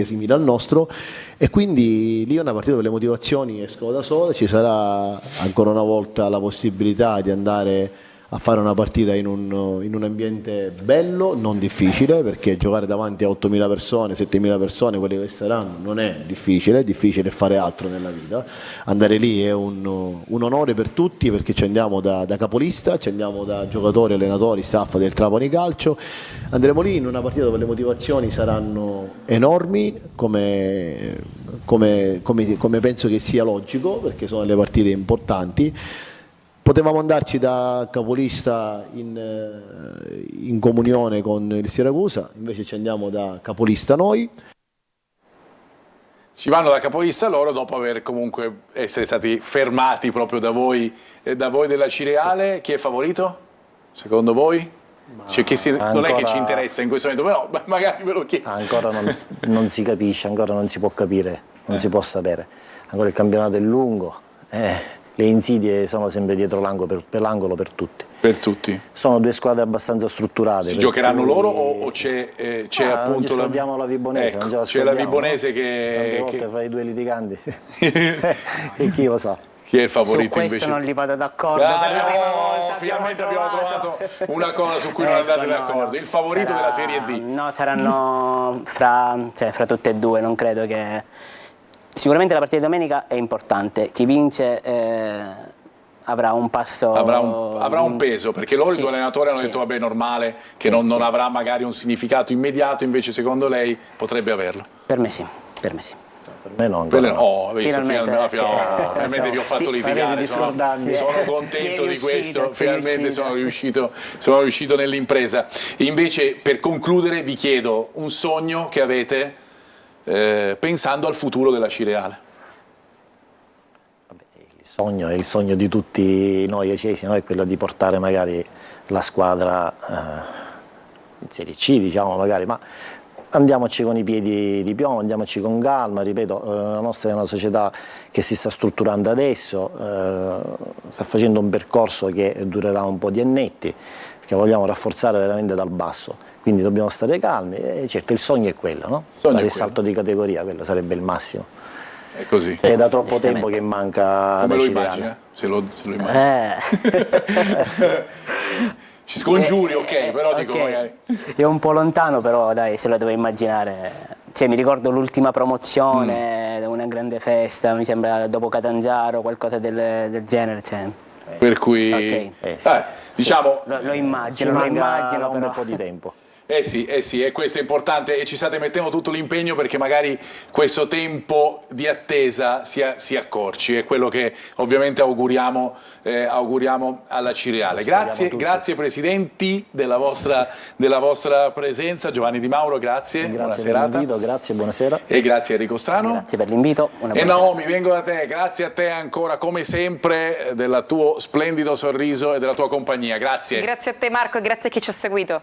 simile al nostro, e quindi lì è una partita dove le motivazioni escono da sole, ci sarà ancora una volta la possibilità di andare a fare una partita in un ambiente bello, non difficile, perché giocare davanti a 8.000 persone, 7.000 persone, quelle che saranno, non è difficile fare altro nella vita. Andare lì è un onore per tutti, perché ci andiamo da capolista, ci andiamo da giocatori, allenatori, staff del Trapani Calcio. Andremo lì in una partita dove le motivazioni saranno enormi, come penso che sia logico, perché sono le partite importanti. Potevamo andarci da capolista in comunione con il Siracusa, invece ci andiamo da capolista noi. Ci vanno da capolista loro dopo aver comunque essere stati fermati proprio da voi della Cireale. Sì. Chi è favorito? Secondo voi? Cioè, non è che ci interessa in questo momento, però magari ve lo chiedo. Ancora non si capisce, ancora non si può capire, non si può sapere. Ancora il campionato è lungo. Le insidie sono sempre dietro l'angolo per tutti. Per tutti. Sono due squadre abbastanza strutturate. Si giocheranno loro o c'è appunto la Vibonese? Ecco, c'è la Vibonese che... Tante volte fra i due litiganti. E chi lo sa. Chi è il favorito invece? Su questo non li vado d'accordo per la prima volta. Finalmente abbiamo trovato una cosa su cui non andate d'accordo. Il favorito della Serie D. No, saranno fra tutte e due, non credo che... Sicuramente la partita di domenica è importante, chi vince avrà un passo... Avrà un peso, perché loro, sì, i due allenatori hanno detto vabbè, normale, che non avrà magari un significato immediato, invece secondo lei potrebbe averlo. Per me sì, per me sì. Per me no. Finalmente vi ho fatto litigare, sono contento di questo, finalmente sono riuscito nell'impresa. Invece, per concludere, vi chiedo un sogno che avete pensando al futuro della Cireale. Il sogno di tutti noi acesi, no? È quello di portare magari la squadra in Serie C, diciamo, magari, ma andiamoci con i piedi di piombo, andiamoci con calma. Ripeto, la nostra è una società che si sta strutturando adesso, sta facendo un percorso che durerà un po' di annetti, perché vogliamo rafforzare veramente dal basso, quindi dobbiamo stare calmi e certo il sogno è quello, no? Fare il salto di categoria, quello sarebbe il massimo. È così. È da troppo tempo che manca. Come lo immagina? Se lo immagina. Ci scongiuri, ok, però dico magari. È un po' lontano, però dai, se lo devo immaginare. Cioè, mi ricordo l'ultima promozione fare una grande festa, mi sembra dopo Catanzaro, qualcosa del genere. Cioè. Per cui diciamo lo immagino, un bel però. po' di tempo. sì, e questo è importante e ci state mettendo tutto l'impegno perché magari questo tempo di attesa si accorci, è quello che ovviamente auguriamo alla Cireale. Grazie presidenti della vostra presenza, Giovanni Di Mauro, grazie buona serata. Dell'invito, grazie, buonasera. E grazie Enrico Strano. Grazie per l'invito. E Naomi, vengo da te, grazie a te ancora come sempre del tuo splendido sorriso e della tua compagnia, grazie. Grazie a te Marco e grazie a chi ci ha seguito.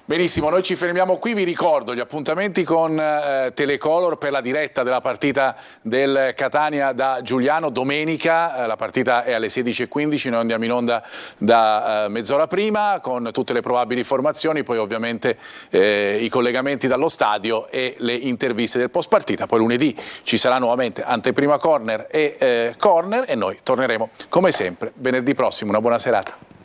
Benissimo, noi ci fermiamo qui, vi ricordo gli appuntamenti con Telecolor per la diretta della partita del Catania da Giugliano domenica, la partita è alle 16:15, noi andiamo in onda da mezz'ora prima con tutte le probabili formazioni, poi ovviamente i collegamenti dallo stadio e le interviste del post partita, poi lunedì ci sarà nuovamente anteprima corner e noi torneremo come sempre venerdì prossimo, una buona serata.